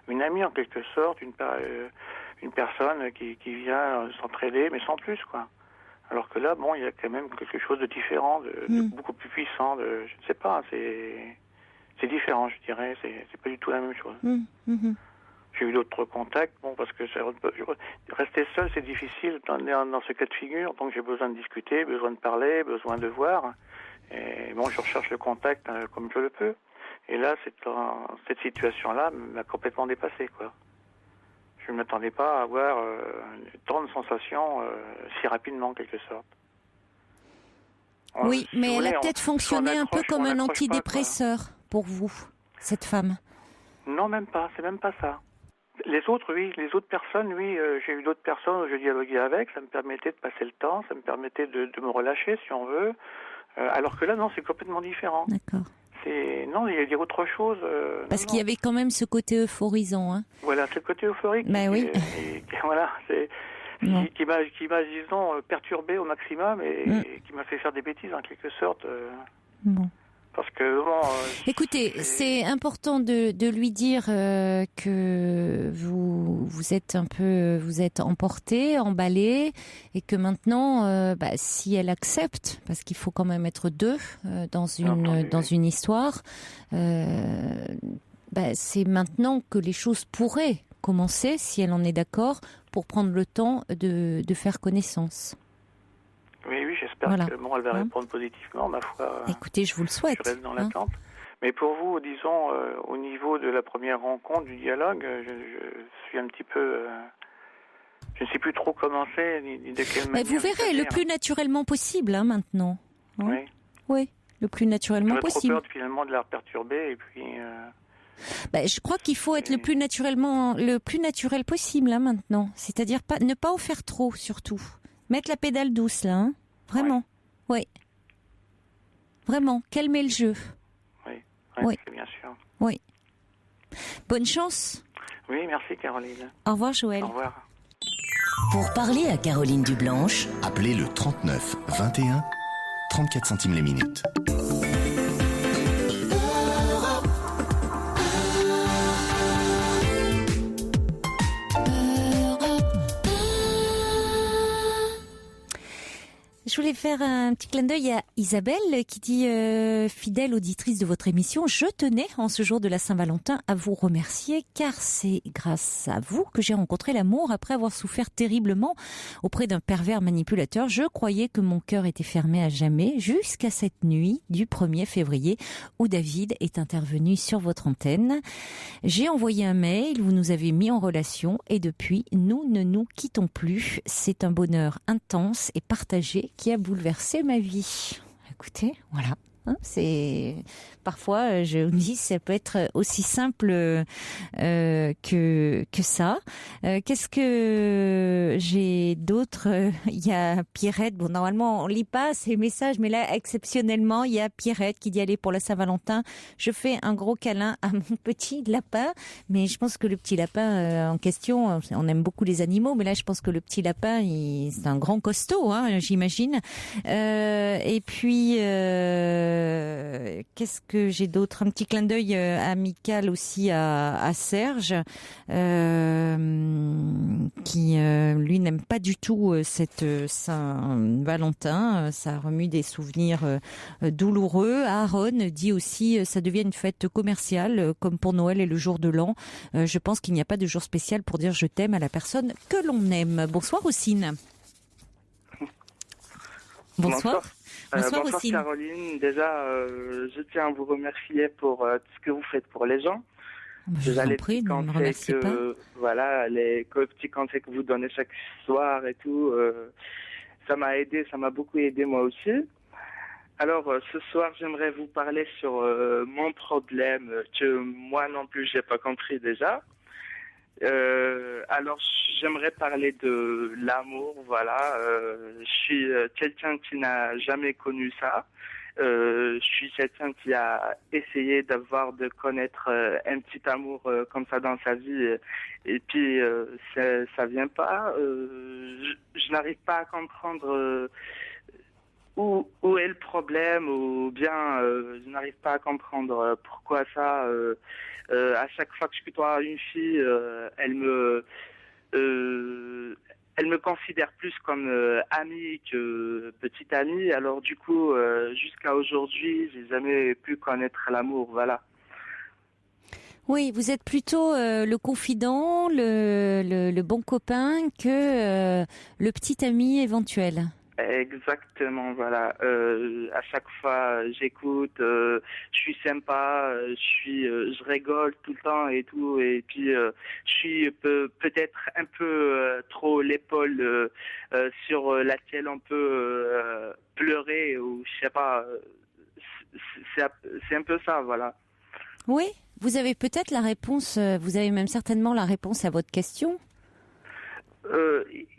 Une amie en quelque sorte, une une personne qui vient s'entraider, mais sans plus, quoi. Alors que là, bon, il y a quand même quelque chose de différent, de beaucoup plus puissant, je ne sais pas, c'est différent, je dirais, c'est pas du tout la même chose. J'ai eu d'autres contacts, bon, parce que rester seul, c'est difficile dans ce cas de figure, donc j'ai besoin de discuter, besoin de parler, besoin de voir. Et bon, je recherche le contact comme je le peux. Et là, cette situation-là m'a complètement dépassé, quoi. Je ne m'attendais pas à avoir tant de sensations si rapidement, en quelque sorte. Oui, mais elle a peut-être fonctionné un peu comme un antidépresseur pour vous, cette femme. Non, même pas, c'est même pas ça. Les autres, oui, les autres personnes, oui, j'ai eu d'autres personnes où je dialoguais avec, ça me permettait de passer le temps, ça me permettait de me relâcher, si on veut, alors que là, non, c'est complètement différent. D'accord. Non, il y a autre chose. Parce qu'il y avait quand même ce côté euphorisant. Hein. Voilà, ce côté euphorique. Ben oui. Voilà, qui m'a, disons, perturbé au maximum et qui m'a fait faire des bêtises, en quelque sorte. Bon. Parce que bon, écoutez, c'est important de lui dire que vous êtes emporté, emballé, et que maintenant, si elle accepte, parce qu'il faut quand même être deux dans une histoire, c'est maintenant que les choses pourraient commencer, si elle en est d'accord, pour prendre le temps de faire connaissance. Oui, j'espère que elle va répondre positivement, ma foi. Écoutez, je vous le souhaite. Je reste dans l'attente. Mais pour vous, disons, au niveau de la première rencontre, du dialogue, je suis un petit peu... je ne sais plus trop comment c'est, ni de quelle manière. Vous verrez, le plus naturellement possible, maintenant. Hein. Oui, le plus naturellement possible. J'aurais trop peur, finalement, de la perturber, et puis... je crois qu'il faut être le plus naturel possible, maintenant. C'est-à-dire ne pas en faire trop, surtout. Mettre la pédale douce, là, hein. Vraiment. Oui. Vraiment, calmer le jeu. Oui, bien sûr. Oui. Bonne chance. Oui, merci Caroline. Au revoir Joël. Au revoir. Pour parler à Caroline Dublanche, appelez le 39 21 34 centimes les minutes. Je voulais faire un petit clin d'œil à Isabelle qui dit fidèle auditrice de votre émission, je tenais en ce jour de la Saint-Valentin à vous remercier car c'est grâce à vous que j'ai rencontré l'amour après avoir souffert terriblement auprès d'un pervers manipulateur. Je croyais que mon cœur était fermé à jamais jusqu'à cette nuit du 1er février où David est intervenu sur votre antenne. J'ai envoyé un mail, vous nous avez mis en relation et depuis nous ne nous quittons plus. C'est un bonheur intense et partagé qui a bouleversé ma vie. Écoutez, voilà. C'est parfois je me dis ça peut être aussi simple que ça. Qu'est-ce que j'ai d'autre? Il y a Pierrette. Bon, normalement on lit pas ces messages, mais là exceptionnellement il y a Pierrette qui dit allez pour la Saint-Valentin, je fais un gros câlin à mon petit lapin. Mais je pense que le petit lapin en question, on aime beaucoup les animaux, mais là je pense que le petit lapin, c'est un grand costaud, j'imagine. Et puis qu'est-ce que j'ai d'autre? Un petit clin d'œil amical aussi à Serge, qui lui n'aime pas du tout cette Saint-Valentin. Ça remue des souvenirs douloureux. Aaron dit aussi ça devient une fête commerciale comme pour Noël et le jour de l'an. Je pense qu'il n'y a pas de jour spécial pour dire je t'aime à la personne que l'on aime. Bonsoir Ossine. Bonsoir. Bonsoir Ossine. Caroline. Déjà, je tiens à vous remercier pour tout ce que vous faites pour les gens. Je vous en prie, ne me remerciez pas. Voilà, les petits conseils que vous donnez chaque soir et tout, ça m'a aidé, ça m'a beaucoup aidé moi aussi. Alors, ce soir, j'aimerais vous parler sur mon problème que moi non plus, j'ai pas compris déjà. Alors, j'aimerais parler de l'amour, voilà. Je suis quelqu'un qui n'a jamais connu ça. Je suis quelqu'un qui a essayé de connaître un petit amour comme ça dans sa vie. Et puis, ça vient pas. Je n'arrive pas à comprendre où est le problème, ou bien je n'arrive pas à comprendre pourquoi ça. À chaque fois que je côtoie une fille, elle me elle me considère plus comme amie que petite amie. Alors du coup, jusqu'à aujourd'hui, j'ai jamais pu connaître l'amour. Voilà. Oui, vous êtes plutôt le confident, le bon copain que le petit ami éventuel. Exactement, voilà. À chaque fois, j'écoute, je suis sympa, je rigole tout le temps et tout, et puis je suis peut-être un peu trop l'épaule sur laquelle on peut pleurer ou je sais pas. C'est un peu ça, voilà. Oui, vous avez peut-être la réponse, vous avez même certainement la réponse à votre question.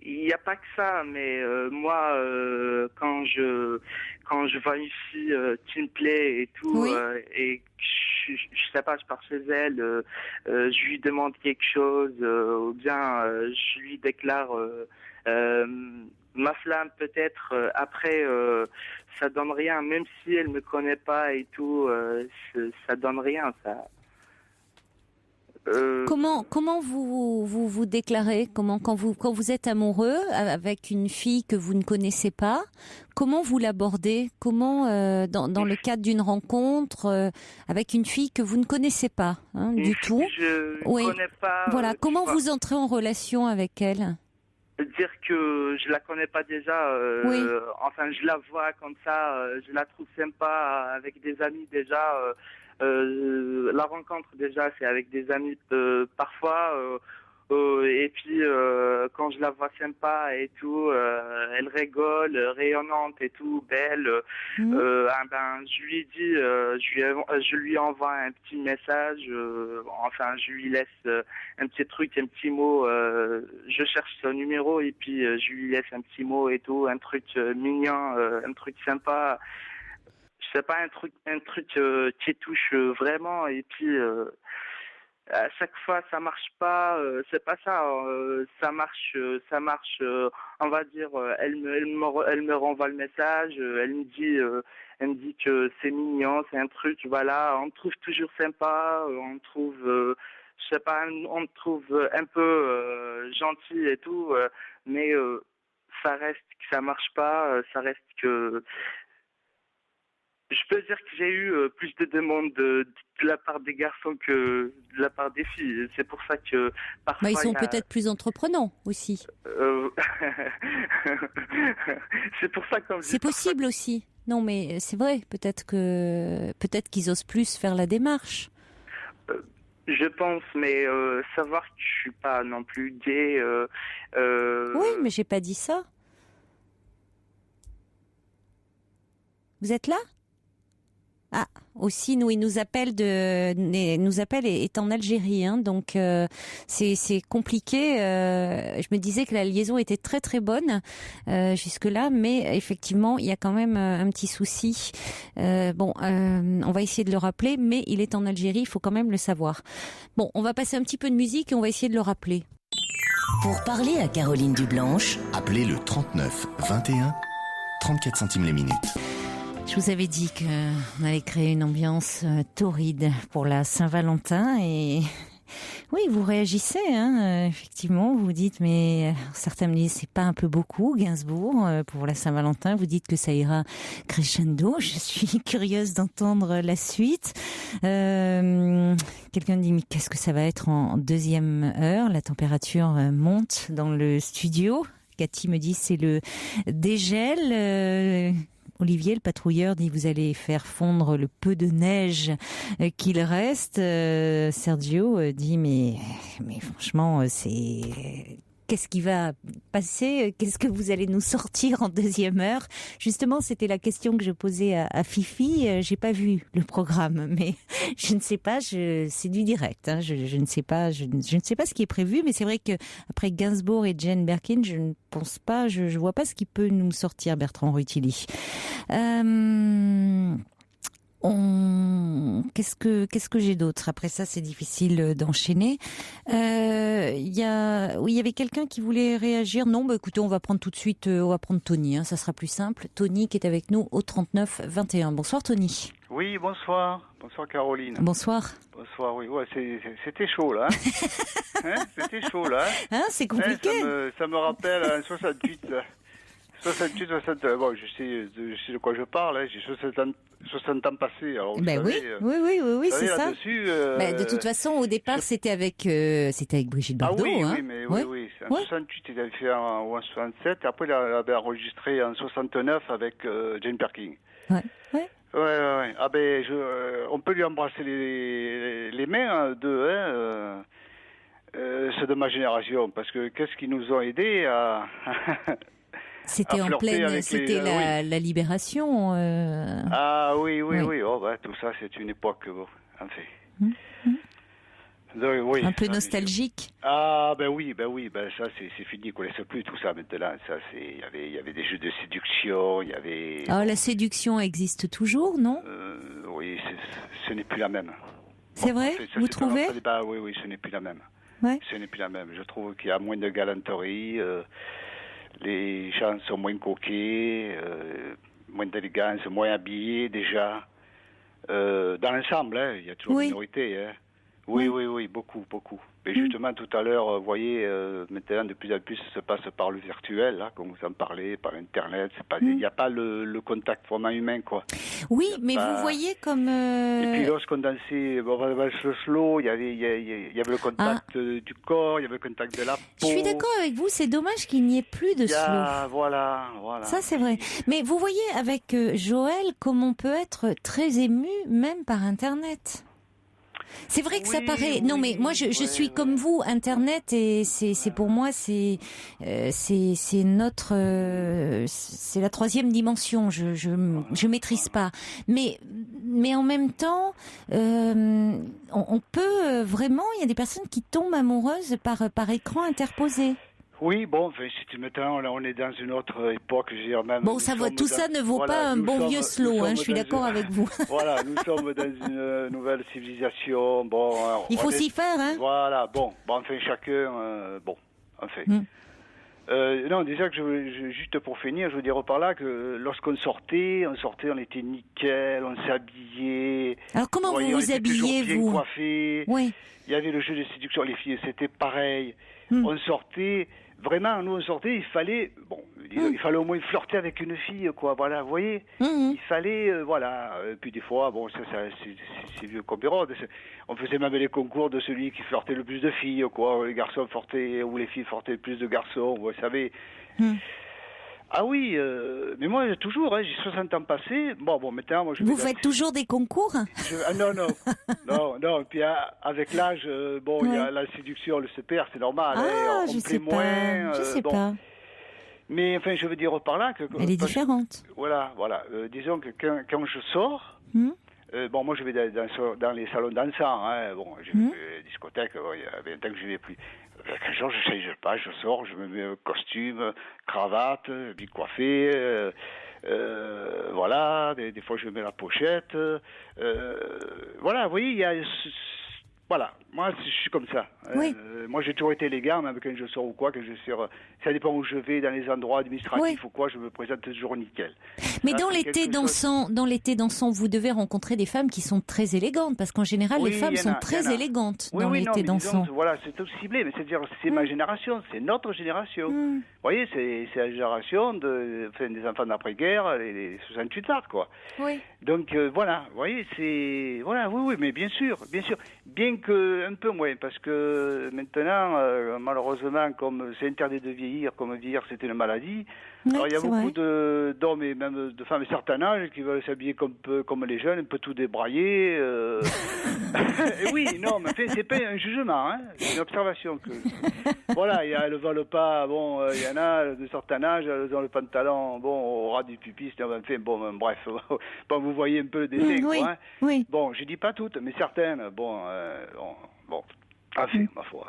Il n'y a pas que ça, mais moi, quand je vois une fille qui me plaît et tout, Oui. et que je sais pas, je pars chez elle, je lui demande quelque chose, ou bien je lui déclare ma flamme peut-être. Après, ça donne rien, même si elle me connaît pas et tout, ça donne rien, ça. Comment vous déclarez, quand vous êtes amoureux avec une fille que vous ne connaissez pas, comment vous l'abordez, comment dans le cadre d'une rencontre avec une fille que vous ne connaissez pas du tout. Je Oui. connais pas. Voilà, comment vois. vous entrez en relation avec elle? Dire que je la connais pas déjà, Oui. enfin je la vois comme ça, je la trouve sympa avec des amis déjà. La rencontre déjà c'est avec des amis parfois, et puis quand je la vois sympa et tout, elle rigole, rayonnante et tout, belle. Je lui dis, je lui envoie un petit message, enfin je lui laisse un petit truc, un petit mot. Je cherche son numéro et puis je lui laisse un petit mot et tout, un truc mignon, un truc sympa. Je sais pas, un truc qui touche vraiment. Et puis à chaque fois ça marche pas, c'est pas ça, ça marche, on va dire, elle me renvoie le message, elle me dit que c'est mignon, c'est un truc, voilà, on me trouve toujours sympa, on me trouve je sais pas, on me trouve un peu gentil et tout, mais ça reste que ça marche pas, ça reste que je peux dire que j'ai eu plus de demandes de la part des garçons que de la part des filles. C'est pour ça que parfois... Ils sont peut-être plus entreprenants aussi. C'est pour ça que... C'est possible aussi. Non, mais c'est vrai. Peut-être qu'ils osent plus faire la démarche. Je pense, mais savoir que je suis pas non plus gay... Oui, mais j'ai pas dit ça. Vous êtes là ? Ah, aussi, il nous appelle est en Algérie, donc c'est compliqué. Je me disais que la liaison était très très bonne jusque-là, mais effectivement, il y a quand même un petit souci. On va essayer de le rappeler, mais il est en Algérie, il faut quand même le savoir. Bon, on va passer un petit peu de musique et on va essayer de le rappeler. Pour parler à Caroline Dublanche, appelez le 39 21 34 centimes la minute. Je vous avais dit qu'on allait créer une ambiance torride pour la Saint-Valentin et oui, vous réagissez, effectivement, vous dites, mais certains me disent c'est pas un peu beaucoup Gainsbourg pour la Saint-Valentin, vous dites que ça ira crescendo, je suis curieuse d'entendre la suite. Quelqu'un me dit mais qu'est-ce que ça va être en deuxième heure, la température monte dans le studio. Cathy me dit c'est le dégel. Olivier, le patrouilleur, dit vous allez faire fondre le peu de neige qu'il reste. Sergio dit mais franchement qu'est-ce qui va passer? Qu'est-ce que vous allez nous sortir en deuxième heure? Justement, c'était la question que je posais à Fifi. J'ai pas vu le programme, mais je ne sais pas. C'est du direct. Je ne sais pas. Je ne sais pas ce qui est prévu, mais c'est vrai que après Gainsbourg et Jane Birkin, je ne pense pas. Je vois pas ce qui peut nous sortir, Bertrand Rutilly. Qu'est-ce que j'ai d'autre? Après ça, c'est difficile d'enchaîner. Il y avait quelqu'un qui voulait réagir. Non, écoutez, on va prendre tout de suite, on va prendre Tony, ça sera plus simple. Tony qui est avec nous au 39 21. Bonsoir Tony. Oui, bonsoir. Bonsoir Caroline. Bonsoir. Bonsoir, oui. Ouais, c'était chaud là. C'était chaud là. C'est compliqué. Ça me rappelle un 68. 68, 60. Bon, je sais de quoi je parle. J'ai 60 ans passés. Alors, oui, c'est ça. De toute façon, au départ, c'était avec Brigitte Bardot. Oui. En 68, il avait fait en 67. Après, il avait enregistré en 69 avec Jane Birkin. Ouais. Ah ben, on peut lui embrasser les mains ceux de ma génération, parce que qu'est-ce qu'ils nous ont aidés à C'était en pleine, la libération. Ah oui. Oh, tout ça, c'est une époque, en fait. Un peu nostalgique. Ah oui, ça c'est fini, qu'on ne laisse plus tout ça maintenant. Ça il y avait des jeux de séduction, il y avait. Ah, la séduction existe toujours, non? Oui, ce n'est plus la même. C'est vrai, vous trouvez? Oui, ce n'est plus la même. Ouais. Ce n'est plus la même. Je trouve qu'il y a moins de galanterie. Les gens sont moins coquets, moins d'élégance, moins habillés déjà. Dans l'ensemble, il y a toujours une minorité. Oui, beaucoup. Mais justement, tout à l'heure, vous voyez, maintenant, de plus en plus, ça se passe par le virtuel, là, comme vous en parlez, par Internet. Il n'y a pas le contact vraiment humain, quoi. Oui, mais vous voyez comme... Et puis lorsqu'on dansait le slow, il y avait le contact du corps, il y avait le contact de la peau. Je suis d'accord avec vous, c'est dommage qu'il n'y ait plus de slow. Voilà. Ça, c'est vrai. Mais vous voyez, avec Joël, comme on peut être très ému, même par Internet. C'est vrai que ça paraît. Non, mais moi, je suis comme vous. Internet, et c'est pour moi, c'est notre, c'est la troisième dimension. Je maîtrise pas. Mais en même temps, on peut vraiment. Il y a des personnes qui tombent amoureuses par écran interposé. Oui, bon, maintenant, là, on est dans une autre époque, je veux dire, même. Bon, tout ça ne vaut pas un bon vieux slow, je suis d'accord avec vous. Voilà, nous sommes dans une nouvelle civilisation, bon. Il faut s'y faire, hein. Voilà, bon, enfin, chacun, non, déjà que juste pour finir, je veux dire par là que lorsqu'on sortait, on était nickel, on s'habillait. Alors comment vous vous habillez, vous? Bien coiffés. Oui. Il y avait le jeu de séduction, les filles, c'était pareil. On sortait, vraiment, il fallait au moins flirter avec une fille, quoi, voilà, vous voyez. Il fallait, puis des fois, bon, ça c'est vieux comme période. On faisait même les concours de celui qui flirtait le plus de filles, quoi, les garçons flirtaient, ou les filles flirtaient le plus de garçons, vous savez. Ah oui, mais moi, toujours, j'ai 60 ans passés. Bon, maintenant, moi, Vous faites toujours des concours? Non. Puis avec l'âge, il y a la séduction, le se perd, c'est normal. Je sais pas. Mais enfin, je veux dire par là que... Elle est différente. Voilà. Disons que quand je sors... moi je vais dans les salons dansants, j'ai des discothèques, il y avait un temps que je n'y vais plus. Quand je change pas, je sors, je me mets un costume, cravate, bien coiffé, des fois je mets la pochette, vous voyez, il y a... Voilà, moi je suis comme ça. Oui. Moi j'ai toujours été élégant, même quand je sors ou quoi, ça dépend où je vais, dans les endroits administratifs ou quoi, je me présente toujours nickel. Mais ça, dans l'été dansant, vous devez rencontrer des femmes qui sont très élégantes, parce qu'en général les femmes sont très élégantes dans l'été dansant. Voilà, c'est tout ciblé, mais c'est-à-dire c'est ma génération, c'est notre génération. Vous voyez, c'est la génération des enfants d'après-guerre, les 68 arts, quoi. Oui. Donc voilà, vous voyez, c'est... Voilà, oui, mais bien sûr. Bien que un peu moins, parce que maintenant, malheureusement, comme c'est interdit de vieillir, comme vieillir c'est une maladie, alors il y a beaucoup d'hommes et même de femmes de certain âge qui veulent s'habiller comme les jeunes, un peu tout débrailler. Et oui, non, mais c'est pas un jugement, c'est une observation. Voilà, elles ne veulent pas, il y en a de certain âge, elles ont le pantalon, au ras du pupille, bref, vous voyez un peu le dessin, quoi. Oui. Bon, je dis pas toutes, mais certaines, ma foi.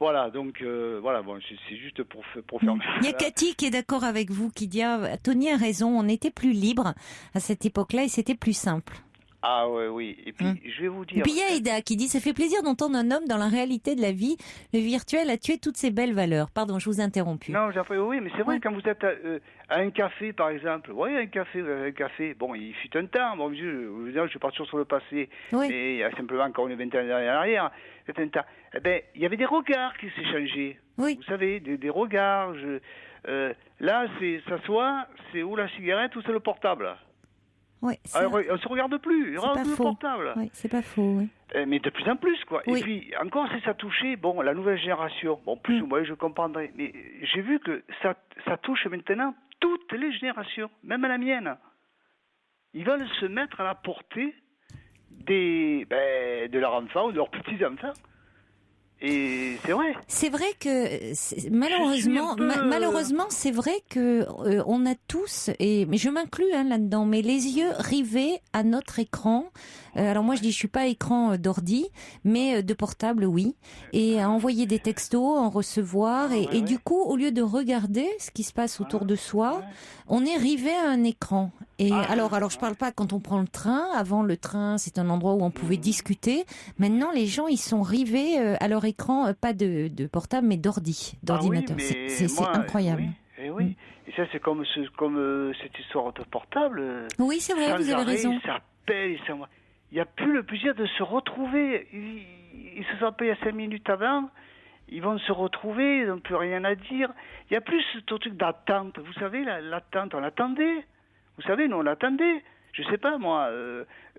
Voilà, donc, c'est juste pour faire... Il y a Cathy qui est d'accord avec vous, qui dit Tony a raison, on était plus libre à cette époque-là et c'était plus simple. Ah ouais, oui. Et puis, je vais vous dire... Et puis il y a Eda qui dit « Ça fait plaisir d'entendre un homme dans la réalité de la vie. Le virtuel a tué toutes ses belles valeurs. » Pardon, je vous ai interrompu. Non, oui, mais c'est vrai, quand vous êtes à un café, par exemple, un café, bon, il fut un temps, bon, je suis parti sur le passé, Oui. mais il y a simplement encore une vingtaine d'années en arrière, c'est un temps. Eh ben, il y avait des regards qui s'échangeaient. Oui. Vous savez, des regards. Là, s'asseoir, c'est ou la cigarette ou c'est le portable. Oui, Alors, on se regarde plus, il rentre le portable. Oui, c'est pas faux, oui. Mais de plus en plus, quoi. Oui. Et puis, encore, si ça touchait, bon, la nouvelle génération, bon, plus ou moins, je comprendrais. Mais j'ai vu que ça touche maintenant toutes les générations, même la mienne. Ils veulent se mettre à la portée de leurs enfants ou de leurs petits-enfants. Et c'est vrai. C'est vrai que malheureusement, c'est vrai que on a tous, mais je m'inclus là-dedans, mais les yeux rivés à notre écran. Alors moi je dis je suis pas écran d'ordi, mais de portable oui, et à envoyer des textos, en recevoir, et du coup au lieu de regarder ce qui se passe autour de soi, on est rivé à un écran. Et alors je parle pas quand on prend le train. Avant le train, c'est un endroit où on pouvait discuter. Maintenant, les gens, ils sont rivés à leur écran, pas de portable, mais d'ordinateur. C'est incroyable. Oui. Et ça, c'est comme cette histoire de portable. Oui, c'est vrai, vous avez raison. Ça appelle, il n'y a plus le plaisir de se retrouver. Ils se sont payés 5 minutes avant. Ils vont se retrouver, ils n'ont plus rien à dire. Il y a plus ce truc d'attente. Vous savez, l'attente, on attendait. Vous savez, nous, on attendait. Je sais pas, moi,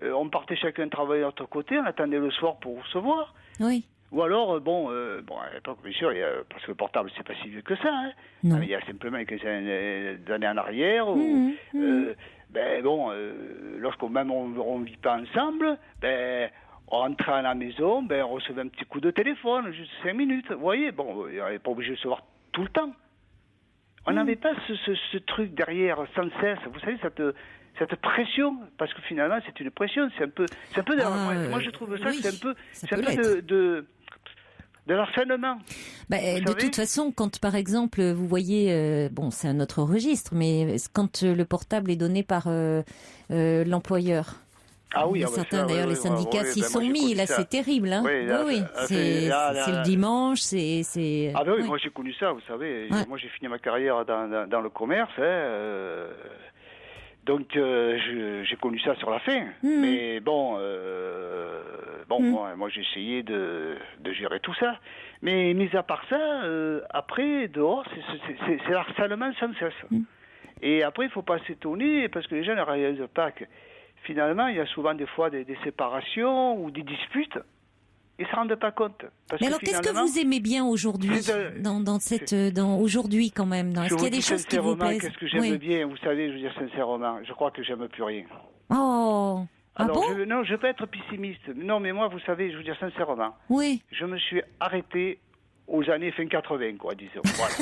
on partait chacun travailler de notre côté, on attendait le soir pour se voir. Oui. Ou alors, à l'époque, bien sûr, parce que le portable, c'est pas si vieux que ça. Hein. Non. Il y a simplement quelques années en arrière, lorsqu'on même on vit pas ensemble, on rentrait à la maison, on recevait un petit coup de téléphone, juste 5 minutes. Vous voyez, on n'est pas obligé de se voir tout le temps. On n'avait pas ce truc derrière sans cesse. Vous savez, cette pression, parce que finalement, c'est une pression. C'est un peu moi, je trouve ça, oui, c'est un peu de l'harcèlement. De toute façon, quand par exemple, vous voyez, c'est un autre registre, mais quand le portable est donné par l'employeur. Ah oui, certains d'ailleurs, les syndicats s'y sont mis. Là, c'est terrible. Hein. Oui, c'est le dimanche, c'est. Ah ben oui, moi j'ai connu ça, vous savez. Ouais. Moi j'ai fini ma carrière dans le commerce, donc j'ai connu ça sur la fin. Mais moi j'ai essayé de gérer tout ça. Mais mis à part ça, après dehors, c'est l'harcèlement sans cesse. Et après, il faut pas s'étonner parce que les gens ne réalisent pas que. Finalement, il y a souvent des fois des séparations ou des disputes. Ils ne se rendent pas compte. Mais alors, qu'est-ce que vous aimez bien aujourd'hui, aujourd'hui quand même Est-ce qu'il y a des choses qui vous plaisent? Qu'est-ce que j'aime bien? Vous savez, je veux dire sincèrement, je crois que j'aime plus rien. Oh. Alors, je peux être pessimiste. Non, mais moi, vous savez, je veux dire sincèrement. Oui. Je me suis arrêté aux années fin 80, quoi, disons. Voilà.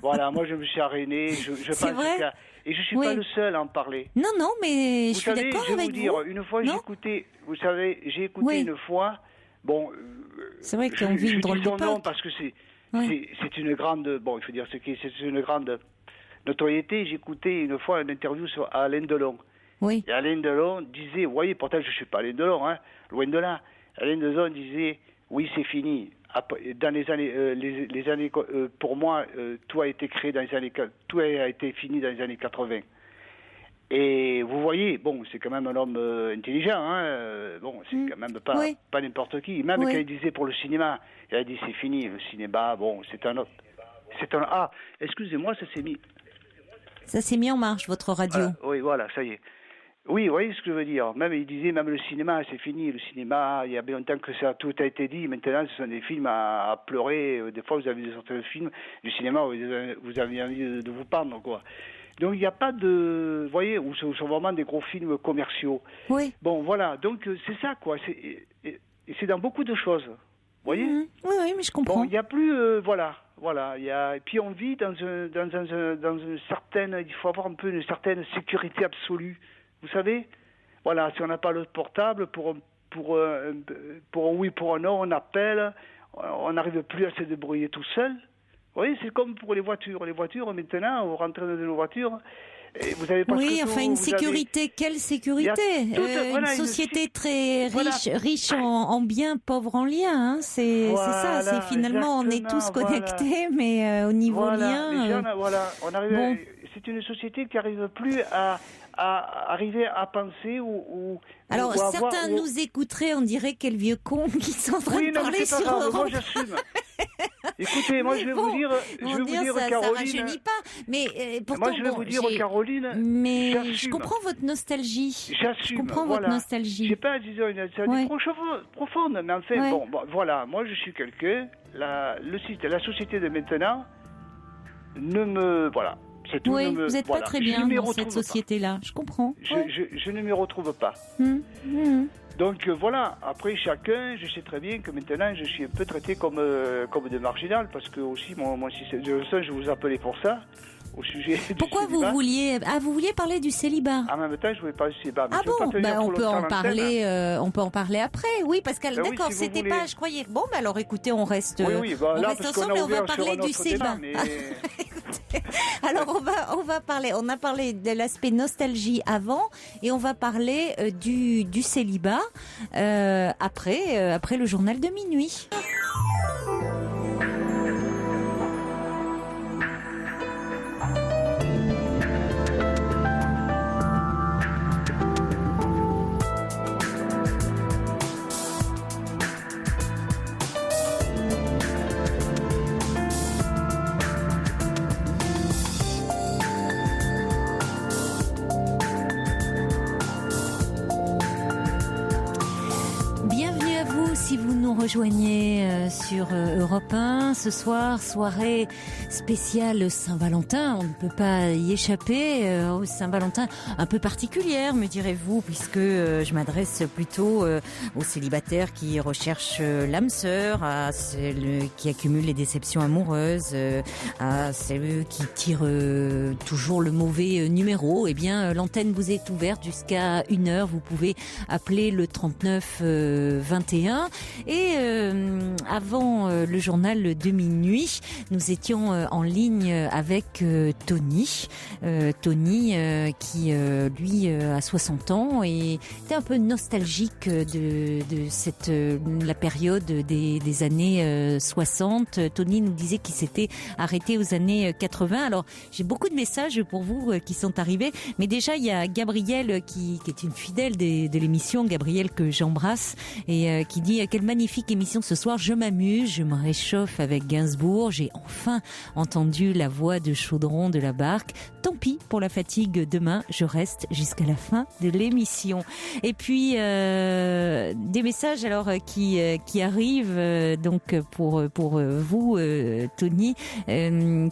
Voilà, moi, je me suis arrêté. C'est vrai. Et je ne suis pas le seul à en parler. Non, mais je suis d'accord avec vous. Je vais vous dire, une fois, j'ai écouté une fois, c'est vrai qu'on vit une drôle d'époque. Non, parce que c'est une grande, il faut dire c'est une grande notoriété. J'ai écouté une fois une interview sur Alain Delon. Oui. Et Alain Delon disait, vous voyez, pourtant je ne suis pas Alain Delon, hein, loin de là. Alain Delon disait, oui, c'est fini. Dans les années, pour moi, tout a été créé dans les années, tout a été fini dans les années 80. Et vous voyez, c'est quand même un homme intelligent, hein. C'est quand même pas n'importe qui. Même quand il disait pour le cinéma, il a dit c'est fini, le cinéma, c'est un autre. Excusez-moi, ça s'est mis en marche, votre radio. Oui, voilà, ça y est. Oui, vous voyez ce que je veux dire. Même il disait, même le cinéma, c'est fini. Le cinéma, il y a bien longtemps que ça tout a été dit. Maintenant, ce sont des films à pleurer. Des fois, vous avez des sortes de films du cinéma où vous avez envie de vous pendre, quoi. Donc, il n'y a pas de... Vous voyez, où ce sont vraiment des gros films commerciaux. Oui. Voilà. Donc, c'est ça, quoi. Et c'est dans beaucoup de choses. Vous voyez Oui, mais je comprends. Il n'y a plus... Voilà. Et puis, on vit dans une certaine... Il faut avoir un peu une certaine sécurité absolue. Vous savez, voilà, si on n'a pas le portable, pour un oui, pour un non, on appelle, on n'arrive plus à se débrouiller tout seul. Vous voyez, c'est comme pour les voitures. Les voitures, maintenant, vous rentrez dans une voiture, Vous avez pas Oui, enfin une sécurité. Quelle sécurité? Une société très riche en biens, pauvre en liens. Hein. C'est ça. C'est finalement on est tous connectés, mais au niveau lien. On arrive. C'est une société qui n'arrive plus à arriver à penser ou alors ou certains nous écouteraient, on dirait quel vieux con qui sont en train de parler sur Europe. Moi j'assume. Écoutez, moi je vais vous dire ça, Caroline. Ça rajeunit pas, mais pourtant moi je vais vous dire Caroline. Mais j'assume. je comprends votre nostalgie. J'assume. Je comprends votre nostalgie. J'ai pas disons une nostalgie profonde, mais en fait bon, voilà, moi je suis quelqu'un. La société de maintenant ne me c'est tout. Oui, vous n'êtes pas très bien dans cette société-là. Je comprends. Je ne m'y retrouve pas. Donc voilà, après chacun, je sais très bien que maintenant je suis un peu traité comme de marginal, parce que aussi, moi si c'est de ça, je vous appelais pour ça, au sujet Pourquoi du célibat. vous vouliez parler du célibat? En même temps, je voulais parler du célibat. Ah bon, on peut en parler après, oui, parce que d'accord, si c'était pas, je croyais. Bon, alors écoutez, on reste ensemble et on va parler du célibat. Alors on va parler. On a parlé de l'aspect nostalgie avant, et on va parler du célibat après le journal de minuit. Si vous nous rejoignez sur Europe 1 ce soir, soirée spéciale Saint-Valentin, on ne peut pas y échapper, Saint-Valentin un peu particulière, me direz-vous, puisque je m'adresse plutôt aux célibataires qui recherchent l'âme sœur, à celles qui accumulent les déceptions amoureuses, à celles qui tirent toujours le mauvais numéro. Eh bien, l'antenne vous est ouverte jusqu'à 1h, vous pouvez appeler le 39 21. Et avant le journal de minuit, nous étions en ligne avec Tony. Tony qui, lui, a 60 ans et était un peu nostalgique de la période des années 60. Tony nous disait qu'il s'était arrêté aux années 80. Alors, j'ai beaucoup de messages pour vous qui sont arrivés. Mais déjà, il y a Gabrielle qui est une fidèle de l'émission, Gabrielle que j'embrasse, et qui dit quelle magnifique émission ce soir, je m'amuse, je me réchauffe avec Gainsbourg, j'ai enfin entendu la voix de Chaudron de la Barque, tant pis pour la fatigue, demain je reste jusqu'à la fin de l'émission. Et puis des messages alors qui arrivent donc pour vous Tony,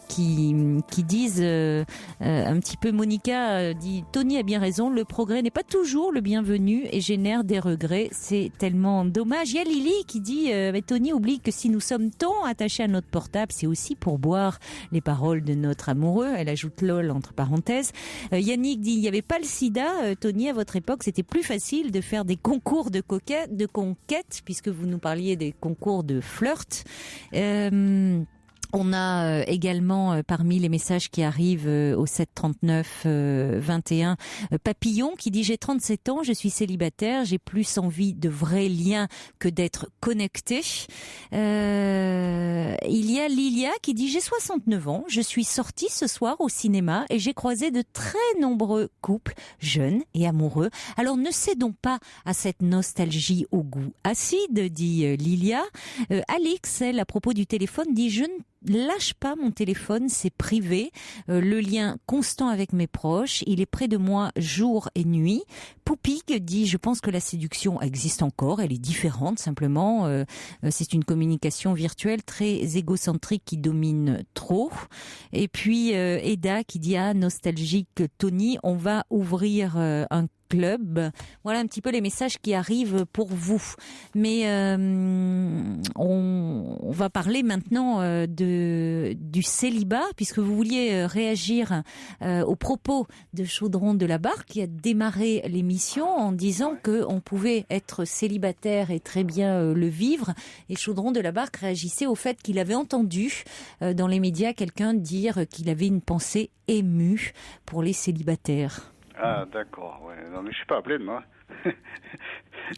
qui disent un petit peu, Monica dit Tony a bien raison, le progrès n'est pas toujours le bienvenu et génère des regrets, c'est tellement dommage. Il y a Lily qui dit mais Tony oublie que si nous sommes tant attachés à notre portable, c'est aussi pour boire les paroles de notre amoureux. Elle ajoute lol entre parenthèses. Yannick dit il n'y avait pas le sida, Tony, à votre époque c'était plus facile de faire des concours de conquête, puisque vous nous parliez des concours de flirt. On a également parmi les messages qui arrivent au 739 21 Papillon qui dit j'ai 37 ans, je suis célibataire, j'ai plus envie de vrais liens que d'être connecté. Il y a Lilia qui dit j'ai 69 ans, je suis sortie ce soir au cinéma et j'ai croisé de très nombreux couples jeunes et amoureux. Alors ne cédons pas à cette nostalgie au goût acide, dit Lilia. Alix, elle, à propos du téléphone, dit je ne lâche pas mon téléphone, c'est privé, le lien constant avec mes proches, il est près de moi jour et nuit. Poupig dit je pense que la séduction existe encore, elle est différente simplement, c'est une communication virtuelle très égocentrique qui domine trop. Et puis Eda qui dit nostalgique Tony, on va ouvrir un club. Voilà un petit peu les messages qui arrivent pour vous. Mais on va parler maintenant du célibat, puisque vous vouliez réagir aux propos de Chaudron de la Barre, qui a démarré l'émission en disant qu'on pouvait être célibataire et très bien le vivre. Et Chaudron de la Barre réagissait au fait qu'il avait entendu dans les médias quelqu'un dire qu'il avait une pensée émue pour les célibataires. Ah, d'accord. Ouais. Non, mais je suis pas à plaindre, moi.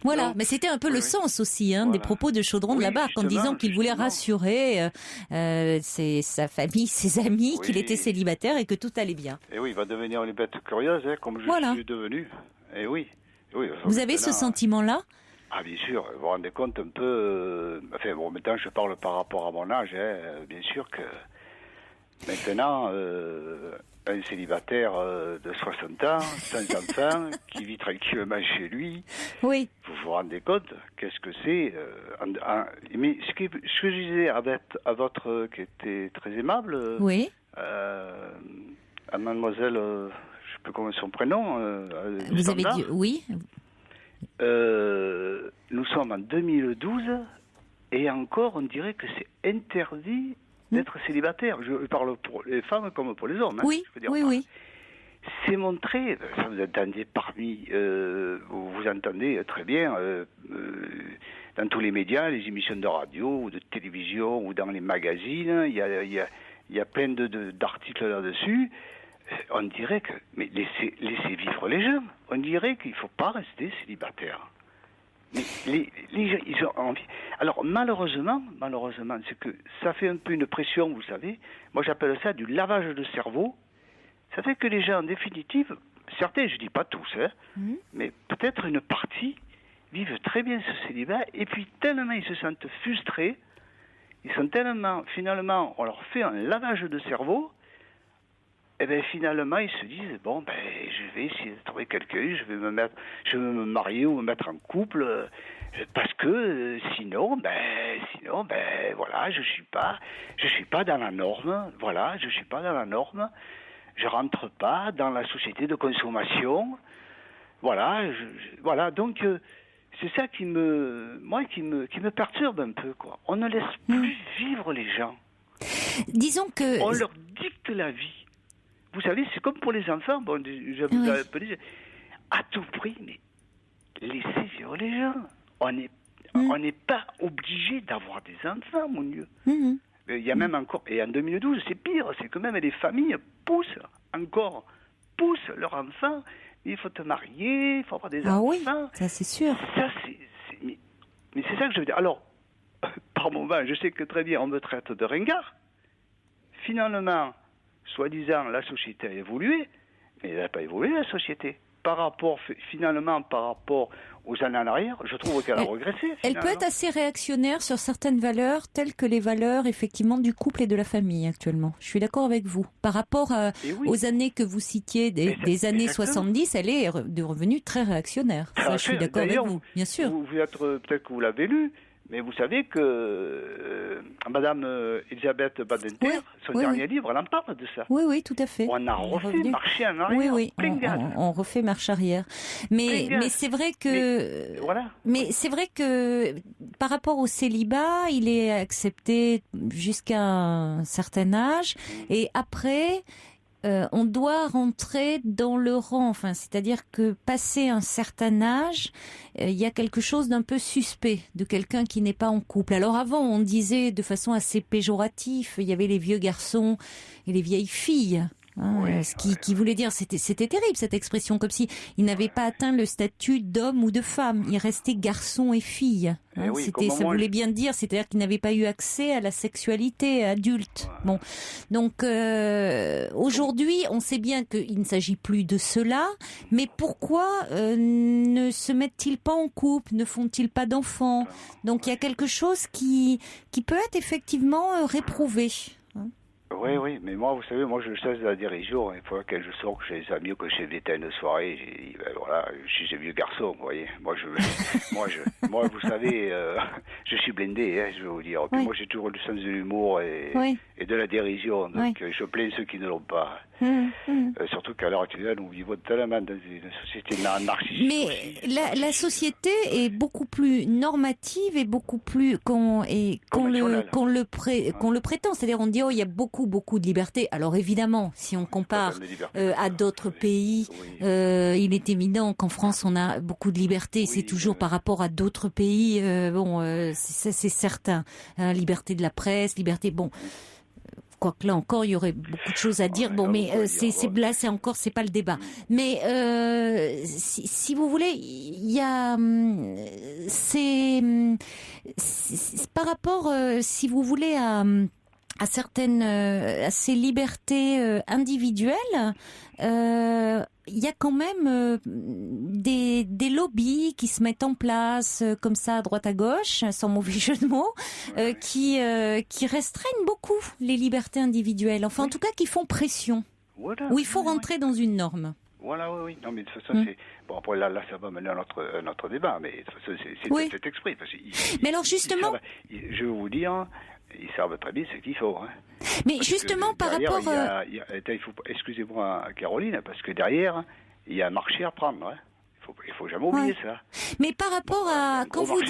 Voilà, non. mais c'était un peu le sens aussi des propos de Chaudron de la Barre, en disant qu'il voulait rassurer sa famille, ses amis, qu'il était célibataire et que tout allait bien. Et oui, il va devenir une bête curieuse, comme je suis devenu. Et oui. Vous avez ce sentiment-là ? Ah, bien sûr, vous vous rendez compte un peu... maintenant je parle par rapport à mon âge, bien sûr que maintenant, un célibataire de 60 ans, sans enfant, qui vit tranquillement chez lui, vous vous rendez compte, qu'est-ce que c'est mais ce que je disais à votre, qui était très aimable, à mademoiselle, je ne sais plus comment son prénom, vous avez dit oui. Nous sommes en 2012 et encore on dirait que c'est interdit d'être célibataire. Je parle pour les femmes comme pour les hommes. Oui, je veux dire, oui. C'est montré, vous entendez vous entendez très bien dans tous les médias, les émissions de radio ou de télévision ou dans les magazines, il y a plein d'articles là-dessus. On dirait que, mais laissez vivre les gens. On dirait qu'il ne faut pas rester célibataire. Mais les gens, ils ont envie. Alors malheureusement, c'est que ça fait un peu une pression, vous savez. Moi j'appelle ça du lavage de cerveau. Ça fait que les gens, en définitive, certains, je ne dis pas tous, mais peut-être une partie, vivent très bien ce célibat, et puis tellement ils se sentent frustrés, ils sont tellement, finalement, on leur fait un lavage de cerveau, et bien finalement ils se disent je vais essayer de trouver quelqu'un, je vais me marier ou me mettre en couple parce que sinon voilà, je suis pas dans la norme, je rentre pas dans la société de consommation, donc c'est ça qui me perturbe un peu, quoi. On ne laisse plus vivre les gens. Disons que on leur dicte la vie. Vous savez, c'est comme pour les enfants. Bon, je vous ai appelé à tout prix, mais laissez vivre les gens. On n'est pas obligé d'avoir des enfants, mon Dieu. Il y a même encore, et en 2012, c'est pire, c'est que même les familles poussent leurs enfants. Il faut te marier, il faut avoir des enfants. Oui, ça c'est sûr. Mais c'est ça que je veux dire. Alors, par moment, je sais que très bien, on me traite de ringard. Finalement, soi-disant, la société a évolué, mais elle n'a pas évolué, la société. Finalement, par rapport aux années en arrière, je trouve qu'elle a régressé. Elle peut être assez réactionnaire sur certaines valeurs, telles que les valeurs, effectivement, du couple et de la famille, actuellement. Je suis d'accord avec vous. Par rapport aux années que vous citiez, des années 70, elle est revenue très réactionnaire. Ça, je suis d'accord avec vous, bien sûr. Peut-être que vous l'avez lu, mais vous savez que Madame Elisabeth Badinter, son dernier livre, elle en parle de ça. Oui, tout à fait. On a refait marche en arrière. Oui, on refait marche arrière. Mais c'est vrai que... Mais c'est vrai que par rapport au célibat, il est accepté jusqu'à un certain âge. Et après... on doit rentrer dans le rang, c'est-à-dire que passé un certain âge, il y a quelque chose d'un peu suspect de quelqu'un qui n'est pas en couple. Alors avant, on disait de façon assez péjorative, il y avait les vieux garçons et les vieilles filles. Qui voulait dire, c'était terrible cette expression, comme si il n'avait pas atteint le statut d'homme ou de femme, il restait garçon et fille. Ça voulait bien dire, c'est-à-dire qu'il n'avait pas eu accès à la sexualité adulte. Bon, donc aujourd'hui, on sait bien qu'il ne s'agit plus de cela, mais pourquoi ne se mettent-ils pas en couple, ne font-ils pas d'enfants? Donc il y a quelque chose qui peut être effectivement réprouvé. Oui, mais moi, vous savez, je cesse de la dirigeant. Il faut que je sorte chez les amis, que j'ai été à une soirée. Je suis un vieux garçon, vous voyez. Moi, vous savez, je suis blindé, je vais vous dire. Puis moi, j'ai toujours du sens de l'humour et de la dérision. Donc, je plains ceux qui ne l'ont pas. Surtout qu'à l'heure actuelle, nous vivons tellement dans une société narcissique. Mais la société est beaucoup plus normative et beaucoup plus qu'on le prétend. C'est-à-dire, on dit, il y a beaucoup de liberté. Alors évidemment, si on compare à d'autres pays, il est évident qu'en France, on a beaucoup de liberté. C'est toujours par rapport à d'autres pays. C'est certain. Liberté de la presse, liberté. Quoique là encore, il y aurait beaucoup de choses à dire. C'est pas le débat. Mais si vous voulez, il y a c'est par rapport, si vous voulez, à ces libertés individuelles. Il y a quand même des lobbies qui se mettent en place comme ça à droite à gauche, sans mauvais jeu de mots, qui restreignent beaucoup les libertés individuelles. Enfin, en tout cas, qui font pression. Où il faut rentrer dans une norme. Voilà, oui. Non, mais de toute façon, c'est... Bon, après, là, ça va mener à notre débat, mais de toute façon, c'est cet exprès. Mais alors, justement... Je vais vous dire... Ils servent très bien ce qu'il faut. Mais parce justement, par rapport... excusez-moi, Caroline, parce que derrière, il y a un marché à prendre. Il faut jamais oublier ça. Mais par rapport à quand vous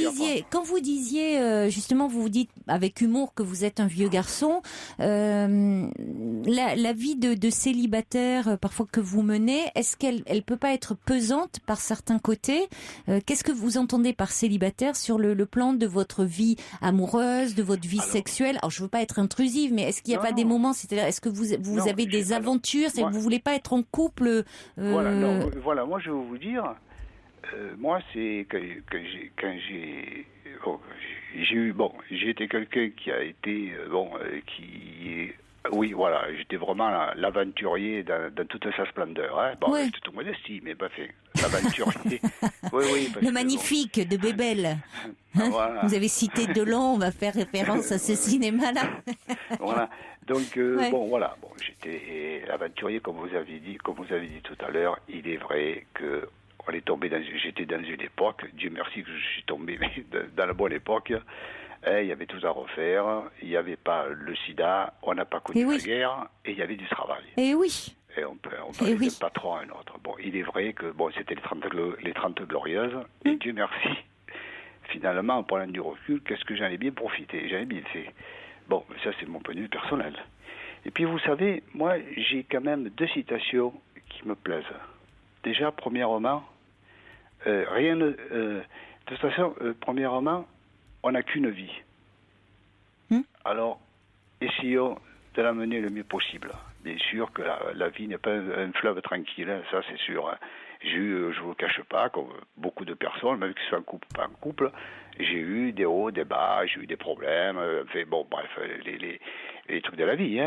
disiez justement, vous dites avec humour que vous êtes un vieux garçon, la vie de célibataire parfois que vous menez, est-ce qu'elle peut pas être pesante par certains côtés? Qu'est-ce que vous entendez par célibataire sur le plan de votre vie amoureuse, de votre vie sexuelle? Alors je veux pas être intrusive, mais est-ce qu'il n'y a pas des moments, c'est-à-dire est-ce que vous avez des aventures, c'est que vous voulez pas être en couple? Voilà, moi je vais vous dire. Moi, c'est j'ai été quelqu'un qui a été j'étais vraiment l'aventurier dans toute sa splendeur. J'étais tout modestie, mais l'aventurier. Le magnifique de Bébel. Voilà. Vous avez cité Delon, on va faire référence à ce cinéma-là. Voilà. Donc j'étais l'aventurier, comme vous avez dit tout à l'heure. Il est vrai que j'étais dans une époque, Dieu merci que je suis tombé dans la bonne époque, il y avait tout à refaire, il n'y avait pas le sida, on n'a pas connu la guerre, et il y avait du travail. Et oui. Et on parlait d'un patron à un autre. Bon, il est vrai que c'était les 30 glorieuses, et Dieu merci, finalement, en prenant du recul, qu'est-ce que j'en ai bien profité, j'en ai bien fait. Bon, ça c'est mon point de vue personnel. Et puis vous savez, moi j'ai quand même 2 citations qui me plaisent. Déjà, premièrement, de toute façon, premièrement, on n'a qu'une vie. Alors, essayons de la mener le mieux possible. Bien sûr que la vie n'est pas un fleuve tranquille, ça c'est sûr. Je ne vous le cache pas, comme beaucoup de personnes, même qu'ils soient en couple ou pas en couple, j'ai eu des hauts, des bas, j'ai eu des problèmes, les trucs de la vie,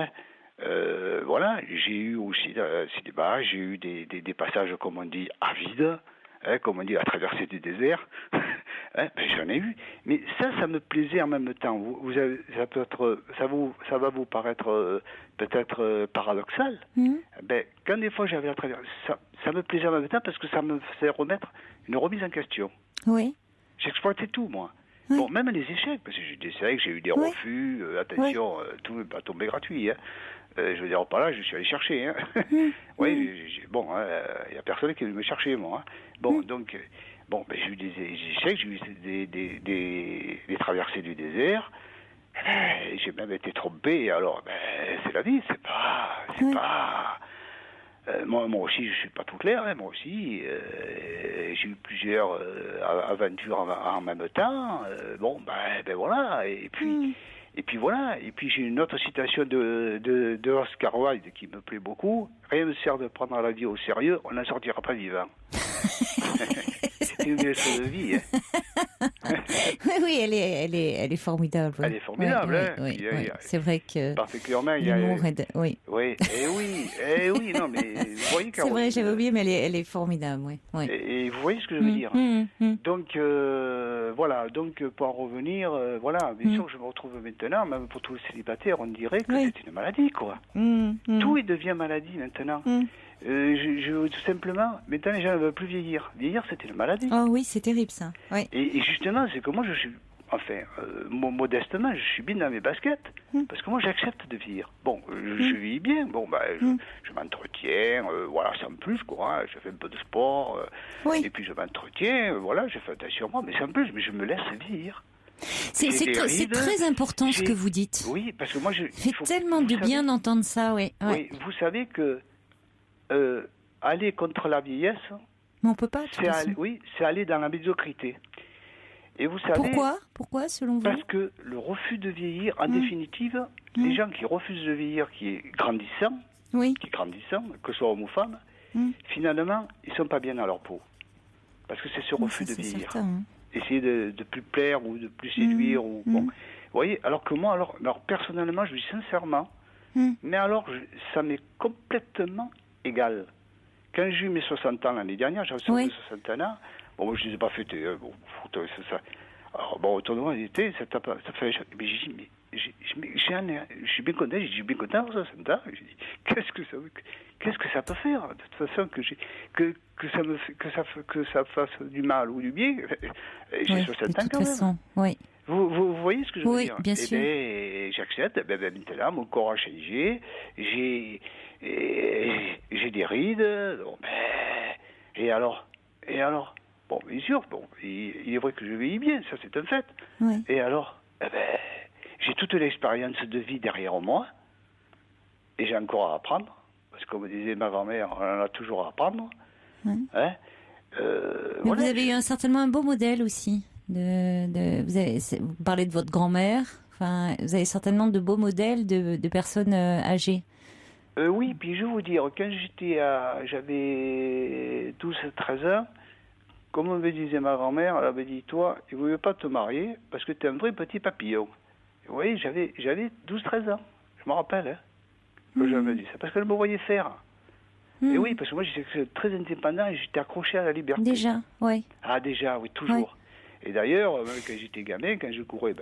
j'ai eu aussi ces débats, j'ai eu des passages, comme on dit, avides, comme on dit, à traverser du désert. J'en ai eu. Mais ça me plaisait en même temps. Ça va vous paraître peut-être paradoxal. Quand des fois j'avais à traverser, ça me plaisait en même temps parce que ça me faisait remettre une remise en question. Oui. J'exploitais tout, moi. Oui. Bon, même les échecs, parce que j'ai eu des échecs, j'ai eu des refus, attention, tout n'est pas tombé gratuit. Je veux dire, par là, je suis allé chercher. Il n'y a personne qui est venu me chercher, moi. Donc, j'ai eu des échecs, j'ai eu des traversées du désert. J'ai même été trompé. Alors, c'est la vie, c'est pas. Moi aussi, je suis pas tout clair. Moi aussi, j'ai eu plusieurs aventures en même temps. Voilà. Et puis voilà. Et puis j'ai une autre citation de Oscar Wilde qui me plaît beaucoup. Rien ne sert de prendre la vie au sérieux, on n'en sortira pas vivant. C'est une leçon de vie. Oui, elle est formidable. Elle est formidable. Oui. C'est vrai que particulièrement l'humour oui. Oui, non, mais vous voyez. C'est vrai, j'avais oublié, mais elle est formidable, oui. Et vous voyez ce que je veux dire. Donc voilà. Donc pour en revenir, bien sûr, je me retrouve maintenant, même pour tous les célibataires, on dirait que c'est une maladie, quoi. Tout devient maladie maintenant. Tout simplement, maintenant les gens ne veulent plus vieillir. Vieillir, c'était une maladie. Oh oui, c'est terrible ça. Oui. Et justement, c'est que moi je suis enfin, modestement, je suis bien dans mes baskets, parce que moi, j'accepte de vieillir. Bon, je vis bien, bon, je m'entretiens, voilà, sans plus, quoi, hein, je fais un peu de sport, et puis je m'entretiens, voilà, je fais attention à moi, mais sans plus, mais je me laisse vieillir. C'est très important ce que vous dites. Oui, parce que moi, fait tellement du bien d'entendre ça, oui. Oui, vous savez que aller contre la vieillesse, mais on peut pas. C'est aller dans la médiocrité. Et vous savez Pourquoi, selon vous? Parce que le refus de vieillir, en définitive, les gens qui refusent de vieillir, qui est grandissant, que ce soit homme ou femme, finalement, ils sont pas bien dans leur peau. Parce que c'est ce refus de vieillir. Certain, essayer de plus plaire ou de plus séduire. Bon. Vous voyez, alors que moi, alors personnellement, je dis sincèrement, mais alors, ça m'est complètement égal. Quand j'ai eu mes 60 ans l'année dernière, j'avais 61 ans, bon, moi, je ne les ai pas fêtés, bon, c'est ça. Alors, bon, autour de moi, ça fait... Mais j'ai dit, je suis bien content, j'ai bien content pour 60 ans. J'ai dit, qu'est-ce que ça peut faire, de toute façon, que ça fasse du mal ou du bien. J'ai 60 ans quand même. Oui. Vous voyez ce que je veux dire? Oui, bien sûr. J'accepte, maintenant, mon corps a changé, j'ai des rides, donc, et alors bon, bien sûr, il est vrai que je vieillis bien, ça c'est un fait. Oui. Et alors, j'ai toute l'expérience de vie derrière moi, et j'ai encore à apprendre, parce que comme disait ma grand-mère, on en a toujours à apprendre. Oui. Hein? Mais vous avez eu certainement un beau modèle aussi. Vous parlez de votre grand-mère, enfin, vous avez certainement de beaux modèles de personnes âgées. Oui, puis je vais vous dire, quand j'avais 12-13 ans, comme me disait ma grand-mère, elle avait dit, toi, il ne vaut mieux pas te marier parce que tu es un vrai petit papillon. Et vous voyez, j'avais 12-13 ans, je me rappelle, que j'avais dit ça, parce qu'elle me voyait faire. Et oui, parce que moi, j'étais très indépendant et j'étais accroché à la liberté. Déjà, oui. Ah, déjà, oui, toujours. Oui. Et d'ailleurs, quand j'étais gamin, quand je courais,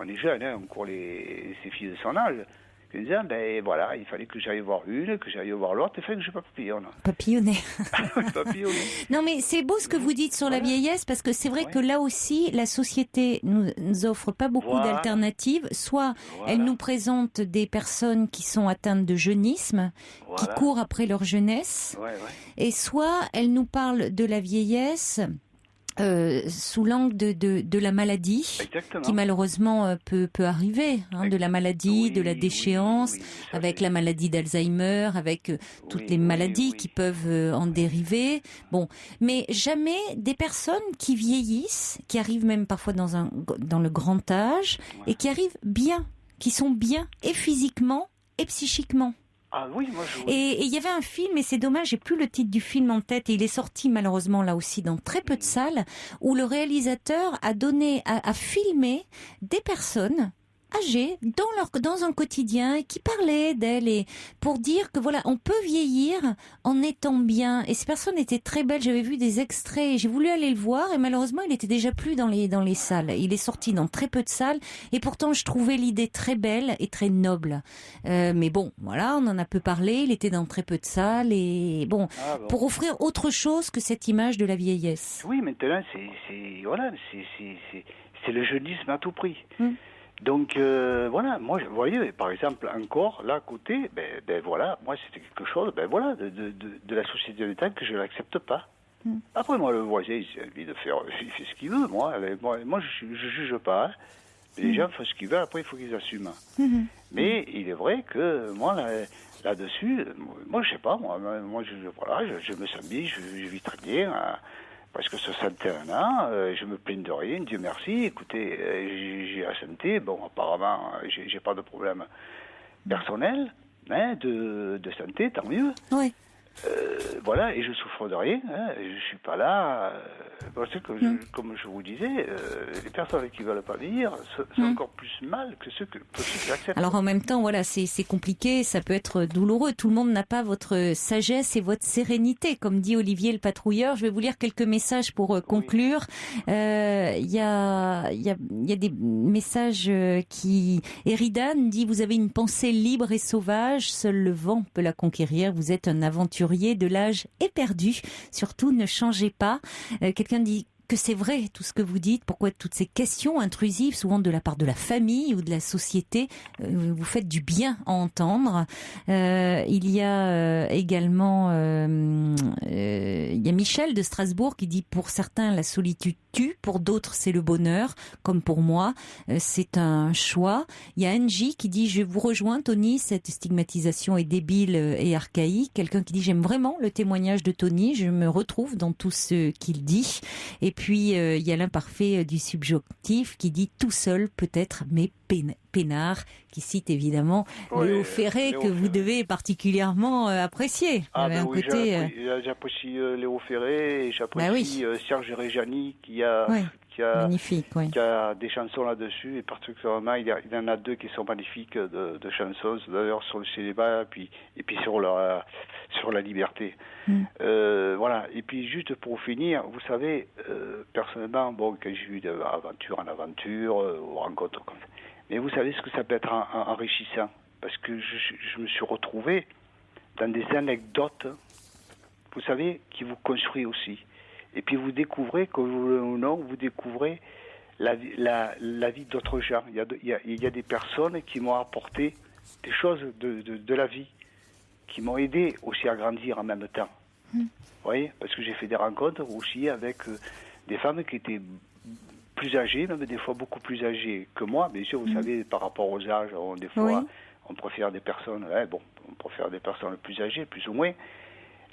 on est jeune, on court ces filles de son âge. Je me disais, voilà, il fallait que j'aille voir une, que j'aille voir l'autre, il fallait que je papillonne. Papillonner. Papillonner. Non, mais c'est beau ce que vous dites sur la vieillesse, parce que c'est vrai que là aussi, la société nous offre pas beaucoup d'alternatives. Soit elle nous présente des personnes qui sont atteintes de jeunisme, qui courent après leur jeunesse, et soit elle nous parle de la vieillesse sous l'angle de la maladie. Exactement. Qui malheureusement peut arriver, de la maladie, de la déchéance, avec la maladie d'Alzheimer, avec toutes les maladies qui peuvent en dériver. Bon, mais jamais des personnes qui vieillissent, qui arrivent même parfois dans le grand âge, et qui arrivent bien, qui sont bien, et physiquement et psychiquement. Ah oui, moi Et il y avait un film, et c'est dommage, j'ai plus le titre du film en tête, et il est sorti malheureusement là aussi dans très peu de salles, où le réalisateur a filmé des personnes âgées dans un quotidien qui parlaient d'elles, et pour dire que voilà, on peut vieillir en étant bien. Et ces personnes étaient très belles. J'avais vu des extraits et j'ai voulu aller le voir, et malheureusement il était déjà plus dans les salles. Il est sorti dans très peu de salles, et pourtant je trouvais l'idée très belle et très noble. Mais bon, voilà, on en a peu parlé. Il était dans très peu de salles, et bon, pour offrir autre chose que cette image de la vieillesse. Oui, maintenant c'est le jeunisme à tout prix. Donc voilà, moi, vous voyez, par exemple, encore là à côté, voilà, moi c'était quelque chose, de la société de l'État que je n'accepte pas. Après, moi, le voisin, il a envie de faire, il fait ce qu'il veut. Moi je juge pas. Les gens font ce qu'ils veulent. Après, il faut qu'ils assument. Mais il est vrai que moi, là-dessus, moi, je sais pas. Moi, je me sens bien, je vis très bien. Parce que 61 ans, je me plains de rien, Dieu merci. Écoutez, j'ai la santé, bon, apparemment, j'ai pas de problème personnel, mais de santé, tant mieux. Oui. Voilà, et je souffre de rien, je suis pas là, parce que comme je vous disais, les personnes qui veulent pas vieillir sont encore plus mal que ceux qui acceptent. Alors en même temps, voilà, c'est compliqué, ça peut être douloureux, tout le monde n'a pas votre sagesse et votre sérénité, comme dit Olivier le patrouilleur. Je vais vous lire quelques messages pour conclure. Il y a des messages qui... Eridan dit, vous avez une pensée libre et sauvage, seul le vent peut la conquérir, vous êtes un aventurier de l'âge éperdu, surtout ne changez pas. Quelqu'un dit que c'est vrai tout ce que vous dites? Pourquoi toutes ces questions intrusives, souvent de la part de la famille ou de la société, vous faites du bien à entendre. Il y a également il y a Michel de Strasbourg qui dit: pour certains la solitude tue, pour d'autres c'est le bonheur, comme pour moi, c'est un choix. Il y a Angie qui dit: je vous rejoins Tony, cette stigmatisation est débile et archaïque. Quelqu'un qui dit: j'aime vraiment le témoignage de Tony, je me retrouve dans tout ce qu'il dit. Et puis il y a l'imparfait du subjonctif qui dit: tout seul peut-être, mais peinard, qui cite évidemment Léo Ferré, que vous devez particulièrement apprécier. J'apprécie Léo Ferré et j'apprécie Serge Reggiani qui a magnifique, qui a des chansons là-dessus, et particulièrement il y en a deux qui sont magnifiques de chansons, d'ailleurs sur le célibat et puis sur la liberté. Voilà. Et puis juste pour finir, vous savez, personnellement, quand j'ai eu d'aventure en aventure, ou rencontres comme ça, mais vous savez ce que ça peut être enrichissant, parce que je me suis retrouvé dans des anecdotes, vous savez, qui vous construisent aussi. Et puis vous découvrez, que vous le ou non, vous découvrez la vie d'autres gens. Il y a des personnes qui m'ont apporté des choses de la vie, qui m'ont aidé aussi à grandir en même temps. Vous voyez, parce que j'ai fait des rencontres aussi avec des femmes qui étaient plus âgées, même des fois beaucoup plus âgées que moi. Bien sûr, vous savez, par rapport aux âges, des fois, on préfère des personnes, on préfère des personnes plus âgées, plus ou moins.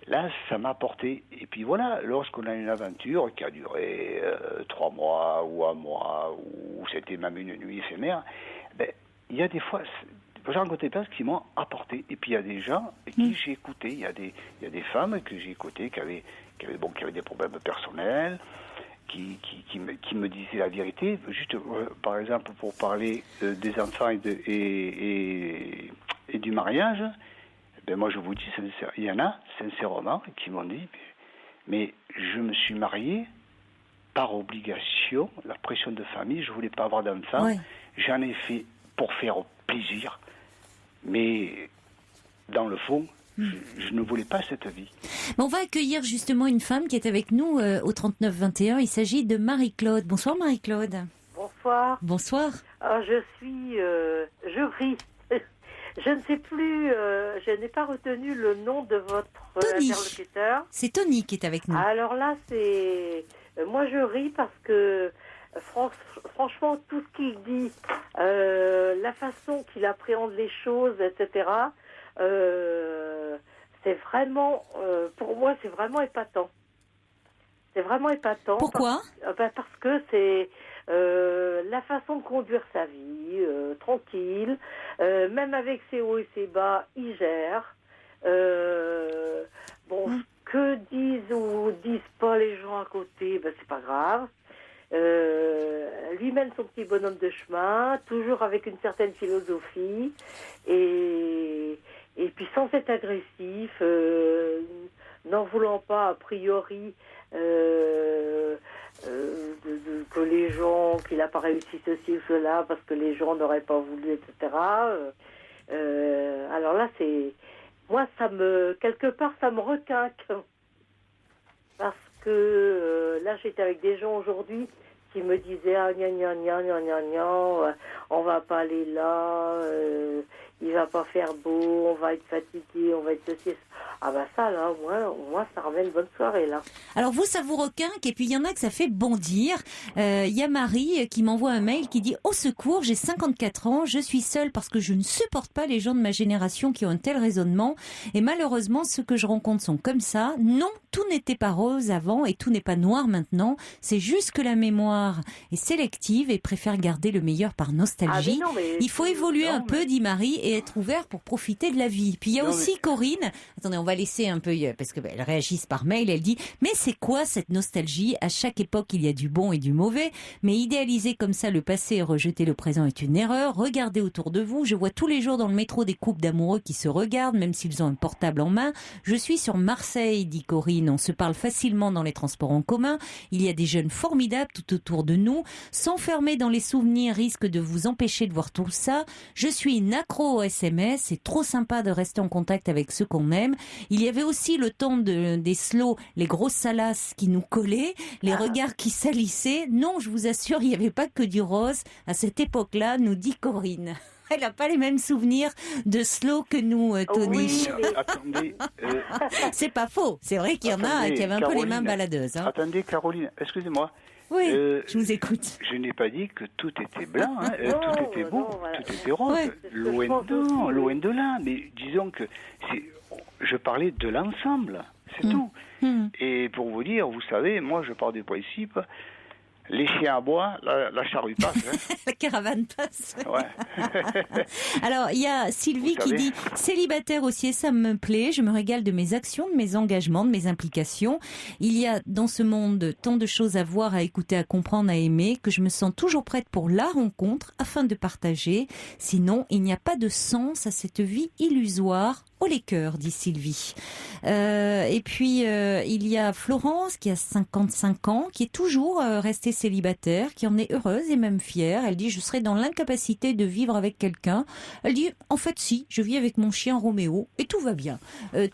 Là, ça m'a apporté. Et puis voilà, lorsqu'on a une aventure qui a duré 3 mois ou 1 mois, ou c'était même une nuit éphémère, il y a des fois, j'ai rencontré des personnes qui m'ont apporté. Et puis il y a des gens qui j'ai écouté. Il y a des femmes que j'ai écoutées qui avaient des problèmes personnels, qui me disaient la vérité. Juste, par exemple, pour parler des enfants et du mariage, moi je vous dis, il y en a sincèrement qui m'ont dit: mais je me suis marié par obligation, la pression de famille, je voulais pas avoir d'enfants, j'en ai fait pour faire plaisir, mais dans le fond, je ne voulais pas cette vie. On va accueillir justement une femme qui est avec nous au 39-21. Il s'agit de Marie-Claude. Bonsoir Marie-Claude. Bonsoir. Bonsoir. Je ris. Je ne sais plus, je n'ai pas retenu le nom de votre interlocuteur. C'est Tony qui est avec nous. Alors là, moi je ris parce que franchement, tout ce qu'il dit, la façon qu'il appréhende les choses, etc., c'est vraiment, pour moi, c'est vraiment épatant. C'est vraiment épatant. Pourquoi ? Parce que c'est la façon de conduire sa vie, tranquille, même avec ses hauts et ses bas, il gère. Que disent ou disent pas les gens à côté, c'est pas grave. Lui mène son petit bonhomme de chemin, toujours avec une certaine philosophie, et puis sans être agressif, n'en voulant pas a priori que les gens, qu'il n'a pas réussi ceci ou cela parce que les gens n'auraient pas voulu, etc. Alors là, moi, quelque part, ça me requinque. Parce que là, j'étais avec des gens aujourd'hui qui me disaient: ah, gna gna gna gna gna gna, on va pas aller là, il va pas faire beau, on va être fatigué, on va être ceci. Ah ça là, au moins ça remet une bonne soirée là. Alors vous, ça vous requinque, et puis il y en a que ça fait bondir. Il y a Marie qui m'envoie un mail qui dit: au secours, j'ai 54 ans, je suis seule parce que je ne supporte pas les gens de ma génération qui ont un tel raisonnement, et malheureusement ceux que je rencontre sont comme ça. Non, tout n'était pas rose avant et tout n'est pas noir maintenant, c'est juste que la mémoire est sélective et préfère garder le meilleur par nostalgie. Il faut évoluer un peu, dit Marie, et être ouvert pour profiter de la vie. Puis il y a aussi Corinne. Attendez, on va laisser un peu, parce qu'elle réagisse par mail. Elle dit: mais c'est quoi cette nostalgie? À chaque époque, il y a du bon et du mauvais, mais idéaliser comme ça le passé et rejeter le présent est une erreur. Regardez autour de vous. Je vois tous les jours dans le métro des couples d'amoureux qui se regardent, même s'ils ont un portable en main. Je suis sur Marseille, dit Corinne. On se parle facilement dans les transports en commun. Il y a des jeunes formidables tout autour de nous. S'enfermer dans les souvenirs risque de vous empêcher de voir tout ça. Je suis une accro au SMS. C'est trop sympa de rester en contact avec ceux qu'on aime. Il y avait aussi le temps des slows, les grosses salasses qui nous collaient, les regards qui salissaient. Non, je vous assure, il n'y avait pas que du rose. À cette époque-là, nous dit Corinne. Elle n'a pas les mêmes souvenirs de slow que nous, Tony. Oui, attendez. C'est pas faux. C'est vrai qu'il y en a qui avaient un peu les mains baladeuses. Hein. Attendez, Caroline, excusez-moi. Oui, je vous écoute. Je n'ai pas dit que tout était blanc, hein. Tout était beau, voilà. tout était rose. Ouais. Loin de là. Mais disons que je parlais de l'ensemble, c'est tout. Et pour vous dire, vous savez, moi je pars du principe, les chiens à bois, la charrue passe. Hein. La caravane passe. Ouais. Alors, il y a Sylvie qui dit « Célibataire aussi, ça me plaît. Je me régale de mes actions, de mes engagements, de mes implications. Il y a dans ce monde tant de choses à voir, à écouter, à comprendre, à aimer, que je me sens toujours prête pour la rencontre afin de partager. Sinon, il n'y a pas de sens à cette vie illusoire. Oh les cœurs, dit Sylvie. Et puis, il y a Florence qui a 55 ans, qui est toujours restée célibataire, qui en est heureuse et même fière. Elle dit, je serais dans l'incapacité de vivre avec quelqu'un. Elle dit, en fait, si, je vis avec mon chien Roméo et tout va bien.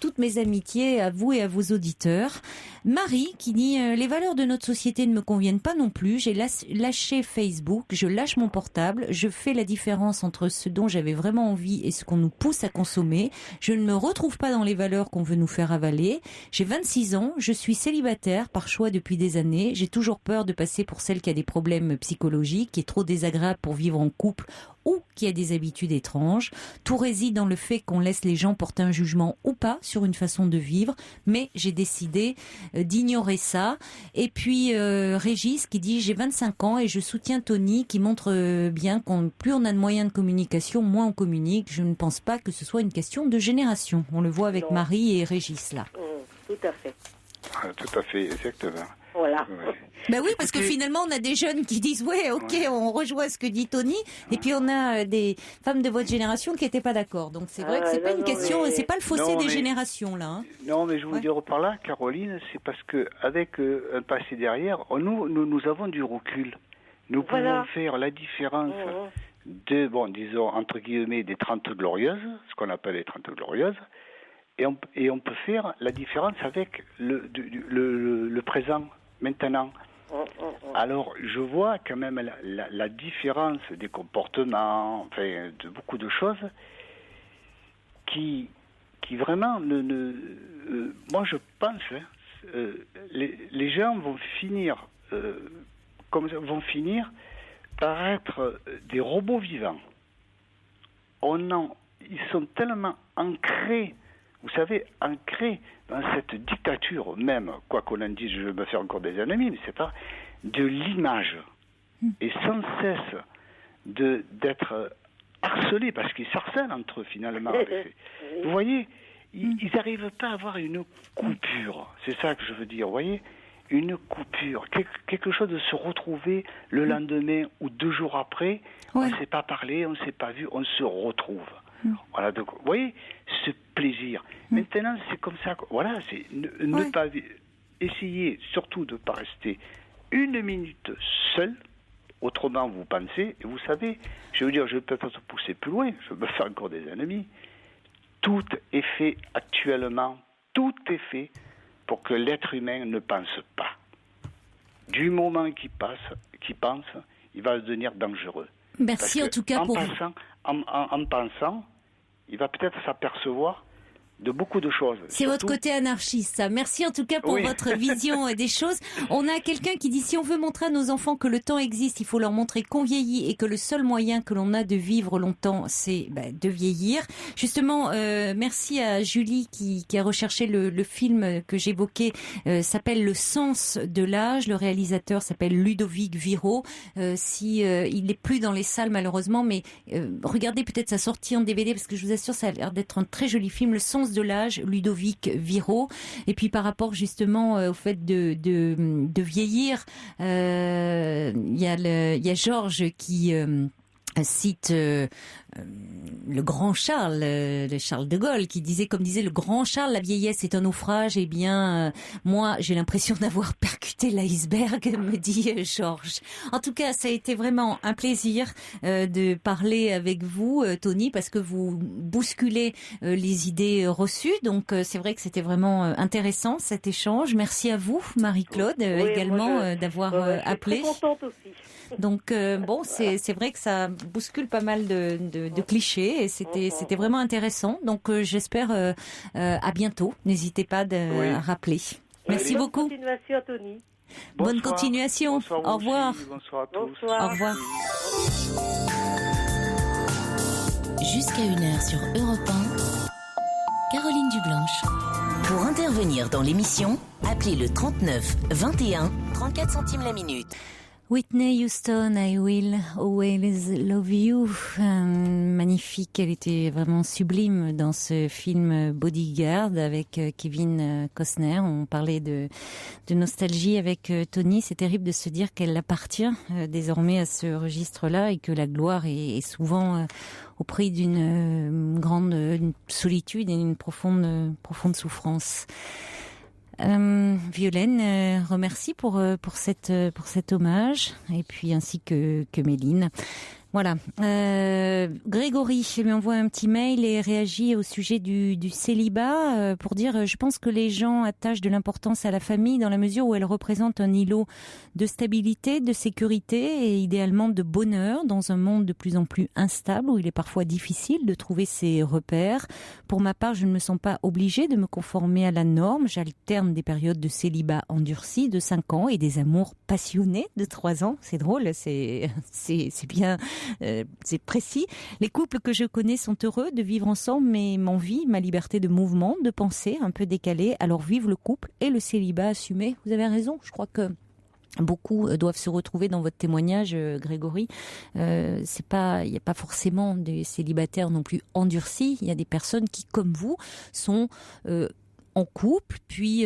Toutes mes amitiés à vous et à vos auditeurs. Marie qui dit, les valeurs de notre société ne me conviennent pas non plus. J'ai lâché Facebook, je lâche mon portable, je fais la différence entre ce dont j'avais vraiment envie et ce qu'on nous pousse à consommer. Je ne me retrouve pas dans les valeurs qu'on veut nous faire avaler. J'ai 26 ans, je suis célibataire par choix depuis des années. J'ai toujours peur de passer pour celle qui a des problèmes psychologiques, qui est trop désagréable pour vivre en couple ou qui a des habitudes étranges. Tout réside dans le fait qu'on laisse les gens porter un jugement ou pas sur une façon de vivre, mais j'ai décidé d'ignorer ça. Et puis Régis qui dit « J'ai 25 ans et je soutiens Tony qui montre bien qu'on plus on a de moyens de communication, moins on communique. Je ne pense pas que ce soit une question de génération. » On le voit avec Marie et Régis là. Tout à fait. Tout à fait, exactement. Voilà. Ouais. Ben oui, parce que finalement, on a des jeunes qui disent « Ouais, ok, on rejoint ce que dit Tony. » Et puis, on a des femmes de votre génération qui n'étaient pas d'accord. Donc, c'est vrai que c'est pas une question, c'est pas le fossé des générations, là. Hein. Non, mais je vous dire par là, Caroline, c'est parce que avec un passé derrière, nous avons du recul. Nous pouvons faire la différence de, disons, entre guillemets, des 30 glorieuses, ce qu'on appelle les 30 glorieuses, et on peut faire la différence avec le présent, maintenant. Alors, je vois quand même la différence des comportements, enfin, de beaucoup de choses qui vraiment moi, je pense, les gens vont finir par être des robots vivants. Ils sont tellement ancrés, vous savez, ancrés dans cette dictature même, quoi qu'on en dise, je vais me faire encore des ennemis, mais c'est pas de l'image. Et sans cesse d'être harcelés, parce qu'ils s'harcèlent entre eux finalement. Vous voyez, ils n'arrivent pas à avoir une coupure. C'est ça que je veux dire, vous voyez, une coupure. Quelque chose de se retrouver le lendemain ou 2 jours après, on ne s'est pas parlé, on ne s'est pas vu, on se retrouve. Voilà, donc, vous voyez, ce plaisir. Maintenant, c'est comme ça, voilà, c'est ne pas essayer, surtout de ne pas rester 1 minute seul, autrement vous pensez, et vous savez, je veux dire, je vais peut-être pousser plus loin, je vais me faire encore des ennemis. Tout est fait actuellement, tout est fait pour que l'être humain ne pense pas. Du moment qu'il pense, il va devenir dangereux. Merci en tout cas pour en pensant, il va peut-être s'apercevoir de beaucoup de choses. C'est votre côté anarchiste, ça. Merci en tout cas pour votre vision des choses. On a quelqu'un qui dit, si on veut montrer à nos enfants que le temps existe, il faut leur montrer qu'on vieillit et que le seul moyen que l'on a de vivre longtemps, c'est de vieillir. Justement, merci à Julie qui a recherché le film que j'évoquais, s'appelle Le sens de l'âge. Le réalisateur s'appelle Ludovic Viro. Il n'est plus dans les salles malheureusement, mais regardez peut-être sa sortie en DVD parce que je vous assure, ça a l'air d'être un très joli film. Le sens de l'âge, Ludovic Viro. Et puis par rapport justement au fait de vieillir, il y a Georges qui cite le grand Charles, le Charles de Gaulle, qui disait, comme disait le grand Charles, la vieillesse est un naufrage. Eh bien, moi, j'ai l'impression d'avoir percuté l'iceberg, me dit Georges. En tout cas, ça a été vraiment un plaisir de parler avec vous, Tony, parce que vous bousculez les idées reçues. Donc, c'est vrai que c'était vraiment intéressant cet échange. Merci à vous, Marie-Claude, également d'avoir appelé. Je suis très contente aussi. Donc bon, c'est vrai que ça bouscule pas mal de clichés et c'était vraiment intéressant. Donc j'espère à bientôt. N'hésitez pas à rappeler. Merci beaucoup. Bonne continuation, Tony. Bonne continuation. Bonsoir Au revoir. Aussi. Bonsoir à tous. Bonsoir. Au revoir. Jusqu'à 1h sur Europe 1, Caroline Dublanche. Pour intervenir dans l'émission, appelez le 39 21 34 centimes la minute. Whitney Houston, I Will Always Love You. Magnifique, elle était vraiment sublime dans ce film Bodyguard avec Kevin Costner. On parlait de nostalgie avec Tony. C'est terrible de se dire qu'elle appartient désormais à ce registre-là et que la gloire est souvent au prix d'une grande solitude et d'une profonde souffrance. Violaine remercie pour cet hommage et puis ainsi que Méline. Voilà. Grégory lui envoie un petit mail et réagit au sujet du célibat pour dire je pense que les gens attachent de l'importance à la famille dans la mesure où elle représente un îlot de stabilité, de sécurité et idéalement de bonheur dans un monde de plus en plus instable où il est parfois difficile de trouver ses repères. Pour ma part, je ne me sens pas obligée de me conformer à la norme. J'alterne des périodes de célibat endurci de 5 ans et des amours passionnés de 3 ans. C'est drôle, c'est bien... c'est précis. Les couples que je connais sont heureux de vivre ensemble, mais m'envie, ma liberté de mouvement, de pensée un peu décalée. Alors vive le couple et le célibat assumé. Vous avez raison, je crois que beaucoup doivent se retrouver dans votre témoignage, Grégory. Il n'y a pas forcément des célibataires non plus endurcis. Il y a des personnes qui, comme vous, sont en couple, puis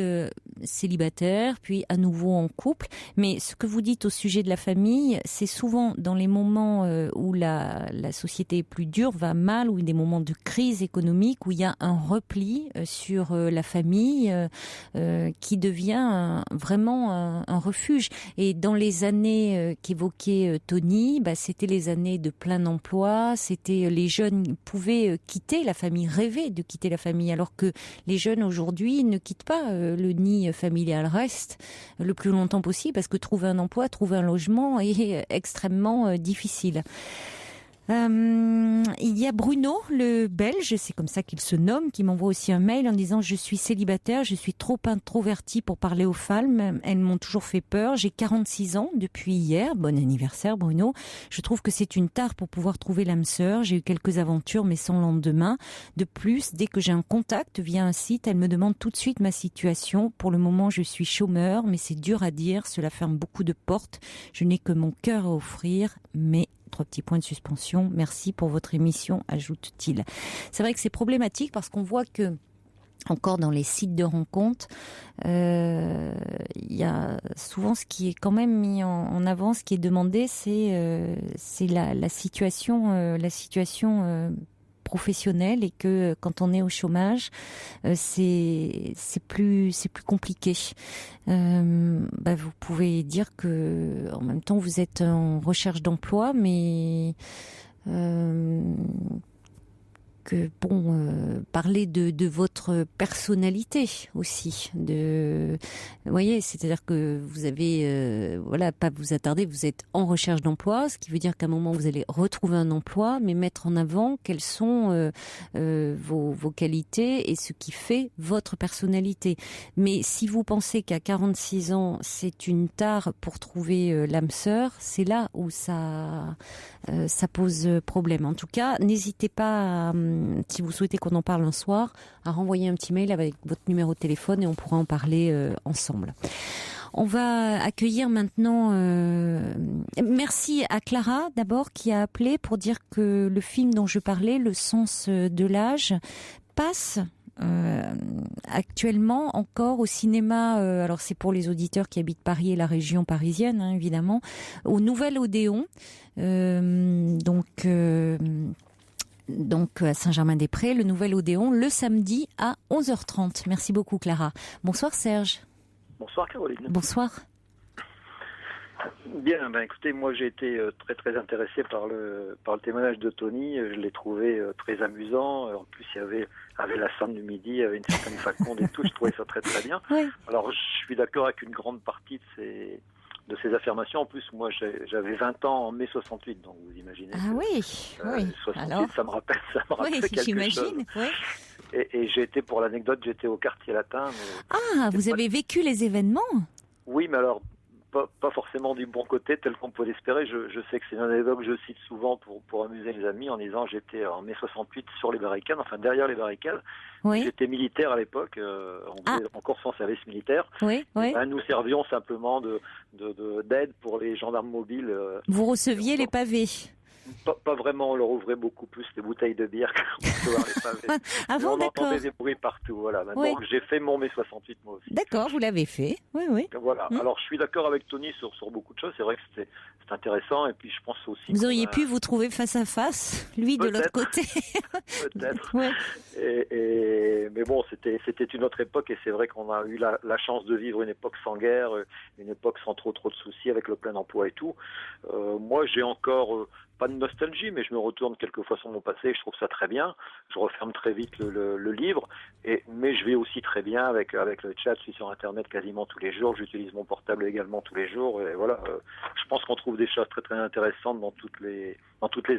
célibataire, puis à nouveau en couple. Mais ce que vous dites au sujet de la famille, c'est souvent dans les moments où la société est plus dure, va mal, où il y a des moments de crise économique, où il y a un repli sur la famille qui devient vraiment un refuge. Et dans les années qu'évoquait Tony, c'était les années de plein emploi, c'était les jeunes pouvaient quitter la famille, rêver de quitter la famille, alors que les jeunes aujourd'hui ne quittent pas le nid familial, restent le plus longtemps possible parce que trouver un emploi, trouver un logement est extrêmement difficile. Il y a Bruno, le Belge, c'est comme ça qu'il se nomme, qui m'envoie aussi un mail en disant « Je suis célibataire, je suis trop introverti pour parler aux femmes, elles m'ont toujours fait peur, j'ai 46 ans depuis hier, bon anniversaire Bruno, je trouve que c'est une tare pour pouvoir trouver l'âme sœur, j'ai eu quelques aventures mais sans lendemain. De plus, dès que j'ai un contact via un site, elle me demande tout de suite ma situation. Pour le moment, je suis chômeur, mais c'est dur à dire, cela ferme beaucoup de portes, je n'ai que mon cœur à offrir, mais... » 3 petits points de suspension. Merci pour votre émission, ajoute-t-il. C'est vrai que c'est problématique parce qu'on voit que, encore dans les sites de rencontres, il y a souvent ce qui est quand même mis en avant, ce qui est demandé, c'est la situation professionnelle et que quand on est au chômage, c'est plus compliqué. Vous pouvez dire que en même temps vous êtes en recherche d'emploi, mais parler de votre personnalité aussi, vous voyez, c'est-à-dire que vous avez, pas vous attarder, vous êtes en recherche d'emploi, ce qui veut dire qu'à un moment vous allez retrouver un emploi, mais mettre en avant quelles sont vos qualités et ce qui fait votre personnalité. Mais si vous pensez qu'à 46 ans c'est une tare pour trouver l'âme sœur, c'est là où ça pose problème. En tout cas, n'hésitez pas si vous souhaitez qu'on en parle un soir, à renvoyer un petit mail avec votre numéro de téléphone et on pourra en parler ensemble. On va accueillir maintenant... Merci à Clara, d'abord, qui a appelé pour dire que le film dont je parlais, Le sens de l'âge, passe... actuellement encore au cinéma, alors c'est pour les auditeurs qui habitent Paris et la région parisienne, évidemment, au Nouvel Odéon. donc à Saint-Germain-des-Prés, le Nouvel Odéon, le samedi à 11h30. Merci beaucoup Clara. Bonsoir Serge. Bonsoir Caroline. Bonsoir. Bien, écoutez, moi j'ai été très très intéressé par le témoignage de Tony. Je l'ai trouvé très amusant. En plus, il y avait la scène du midi, il y avait une certaine faconde et tout. Je trouvais ça très très bien. Oui. Alors, je suis d'accord avec une grande partie de ces affirmations. En plus, moi j'avais 20 ans en mai 68, donc vous imaginez. Ah oui. 68, Alors... ça me rappelle quelque j'imagine. chose. Oui. Et j'ai été, pour l'anecdote, j'étais au quartier latin. Vous avez vécu les événements? Oui, mais alors pas forcément du bon côté tel qu'on peut l'espérer. Je sais que c'est une anecdote que je cite souvent pour amuser les amis en disant j'étais en mai 68 sur les barricades, enfin derrière les barricades. Oui. J'étais militaire à l'époque, on faisait encore son service militaire. Oui. Nous servions simplement d'aide pour les gendarmes mobiles. Vous receviez les pavés? Pas vraiment, on leur ouvrait beaucoup plus les bouteilles de bière qu'on recevoir les pavés. Bon, on d'accord. entendait des bruits partout, voilà. Oui. Donc j'ai fait mon mai 68 moi aussi. D'accord, vous l'avez fait, oui. Voilà. Alors je suis d'accord avec Tony sur beaucoup de choses. C'est vrai que c'est intéressant et puis je pense aussi. Vous auriez pu vous trouver face à face, lui de l'autre côté. Peut-être. Ouais. Mais bon, c'était une autre époque et c'est vrai qu'on a eu la chance de vivre une époque sans guerre, une époque sans trop de soucis avec le plein emploi et tout. Moi, j'ai encore pas de nostalgie, mais je me retourne quelquefois sur mon passé et je trouve ça très bien. Je referme très vite le livre, mais je vais aussi très bien avec le chat. Je suis sur Internet quasiment tous les jours. J'utilise mon portable également tous les jours. Et voilà, je pense qu'on trouve des choses très très intéressantes dans toutes les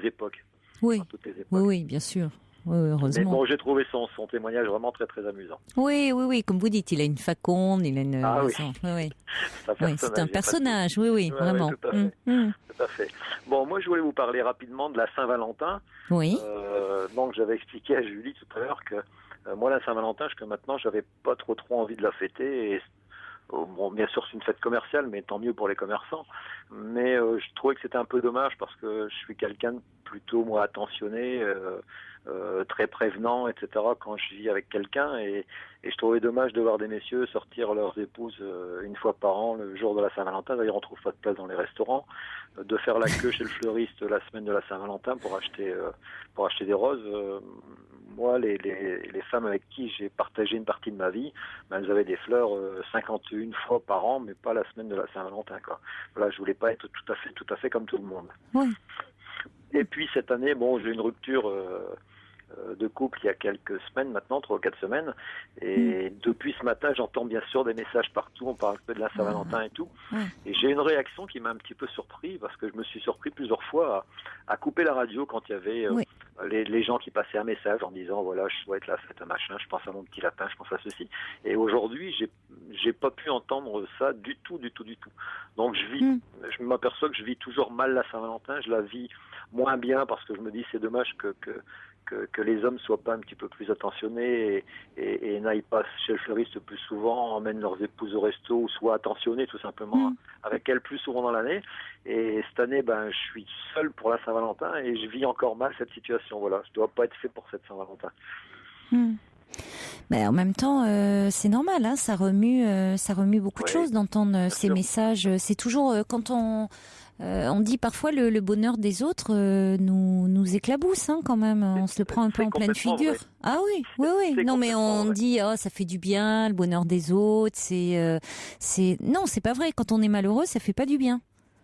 époques. Oui, dans toutes les époques. Oui, bien sûr. Oui, heureusement. Mais bon, j'ai trouvé son témoignage vraiment très très amusant. Oui, comme vous dites, il a une faconde, il a une... Ah oui. C'est un personnage, oui, vraiment. Tout à fait. Tout à fait. Bon, moi je voulais vous parler rapidement de la Saint-Valentin. Oui. Donc j'avais expliqué à Julie tout à l'heure que moi la Saint-Valentin, jusqu'à maintenant, j'avais pas trop envie de la fêter. Et bon, bien sûr c'est une fête commerciale, mais tant mieux pour les commerçants. Mais je trouvais que c'était un peu dommage parce que je suis quelqu'un de plutôt moi attentionné, très prévenant, etc. quand je vis avec quelqu'un et je trouvais dommage de voir des messieurs sortir leurs épouses une fois par an le jour de la Saint-Valentin. D'ailleurs on trouve pas de place dans les restaurants, de faire la queue chez le fleuriste la semaine de la Saint-Valentin pour acheter des roses. Moi, les femmes avec qui j'ai partagé une partie de ma vie, elles avaient des fleurs 51 fois par an, mais pas la semaine de la Saint-Valentin, quoi. Voilà, je voulais pas être tout à fait comme tout le monde. Oui. Et puis cette année, bon, j'ai une rupture de couple il y a quelques semaines maintenant, 3 ou 4 semaines, et depuis ce matin, j'entends bien sûr des messages partout, on parle un peu de la Saint-Valentin et tout, et j'ai une réaction qui m'a un petit peu surpris, parce que je me suis surpris plusieurs fois à couper la radio quand il y avait les gens qui passaient un message en disant voilà, je souhaite la fête, machin, je pense à mon petit lapin, je pense à ceci, et aujourd'hui, j'ai pas pu entendre ça du tout. Donc je m'aperçois que je vis toujours mal la Saint-Valentin, je la vis moins bien parce que je me dis c'est dommage que les hommes soient pas un petit peu plus attentionnés et n'aillent pas chez le fleuriste plus souvent, emmènent leurs épouses au resto ou soient attentionnés tout simplement avec elles plus souvent dans l'année. Et cette année, je suis seul pour la Saint-Valentin et je vis encore mal cette situation. Voilà, je dois pas être fait pour cette Saint-Valentin. Mais en même temps, c'est normal, hein, ça remue beaucoup de choses d'entendre ces messages. C'est toujours quand on dit parfois le bonheur des autres nous éclabousse, hein, quand même. On se le prend un peu en pleine figure. Vrai. Ah oui. Non, mais on dit ça fait du bien, le bonheur des autres. Non, c'est pas vrai. Quand on est malheureux, ça fait pas du bien.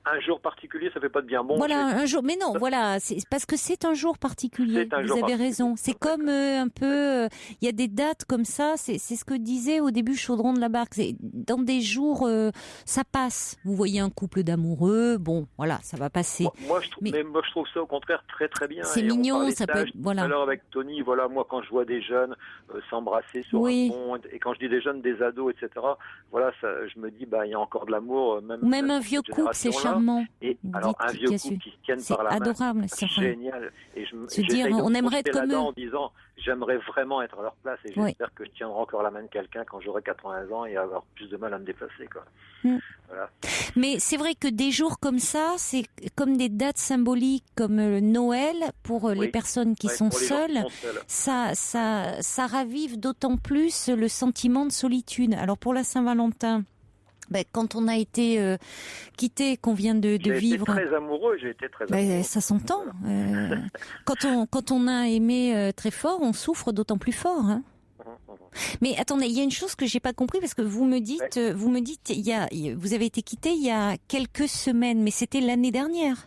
Un jour particulier, ça fait pas de bien. Bon, voilà, un jour. Mais non, voilà, c'est parce que c'est un jour particulier. Vous avez raison. C'est comme un peu. Il y a des dates comme ça. C'est ce que disait au début Chaudron de la Barque. C'est dans des jours, ça passe. Vous voyez un couple d'amoureux. Bon, voilà, ça va passer. Moi, je trouve ça au contraire très très bien. C'est mignon, ça peut être. Voilà. Alors avec Tony, voilà, moi quand je vois des jeunes s'embrasser sur un pont, et quand je dis des jeunes, des ados, etc. Voilà, ça, je me dis il y a encore de l'amour. Même un vieux couple, c'est charmant. Et alors un vieux couple qui se tienne par la main, adorable, c'est génial. Et se dire, on aimerait être comme eux. En disant, j'aimerais vraiment être à leur place et j'espère que je tiendrai encore la main de quelqu'un quand j'aurai 80 ans et avoir plus de mal à me déplacer, quoi. Voilà. Mais c'est vrai que des jours comme ça, c'est comme des dates symboliques comme Noël pour les personnes qui sont seules. Ça ravive d'autant plus le sentiment de solitude. Alors pour la Saint-Valentin, Quand on a été quitté, qu'on vient de vivre... J'ai été très amoureux, Ça s'entend. Voilà. Quand on a aimé très fort, on souffre d'autant plus fort. Hein. Mais attendez, il y a une chose que j'ai pas compris parce que vous me dites, vous avez été quitté il y a quelques semaines, mais c'était l'année dernière.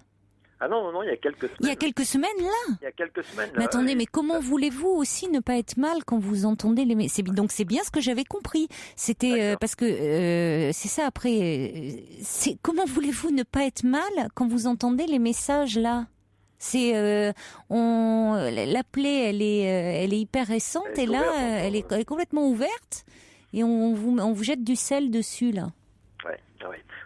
Ah non, il y a quelques semaines. Il y a quelques semaines, là. Il y a quelques semaines. Mais attendez, mais comment voulez-vous aussi ne pas être mal quand vous entendez les... Donc c'est bien ce que j'avais compris. C'était parce que c'est ça après. Comment voulez-vous ne pas être mal quand vous entendez les messages là? C'est la plaie, elle est hyper récente et là, elle est complètement ouverte et on vous jette du sel dessus là.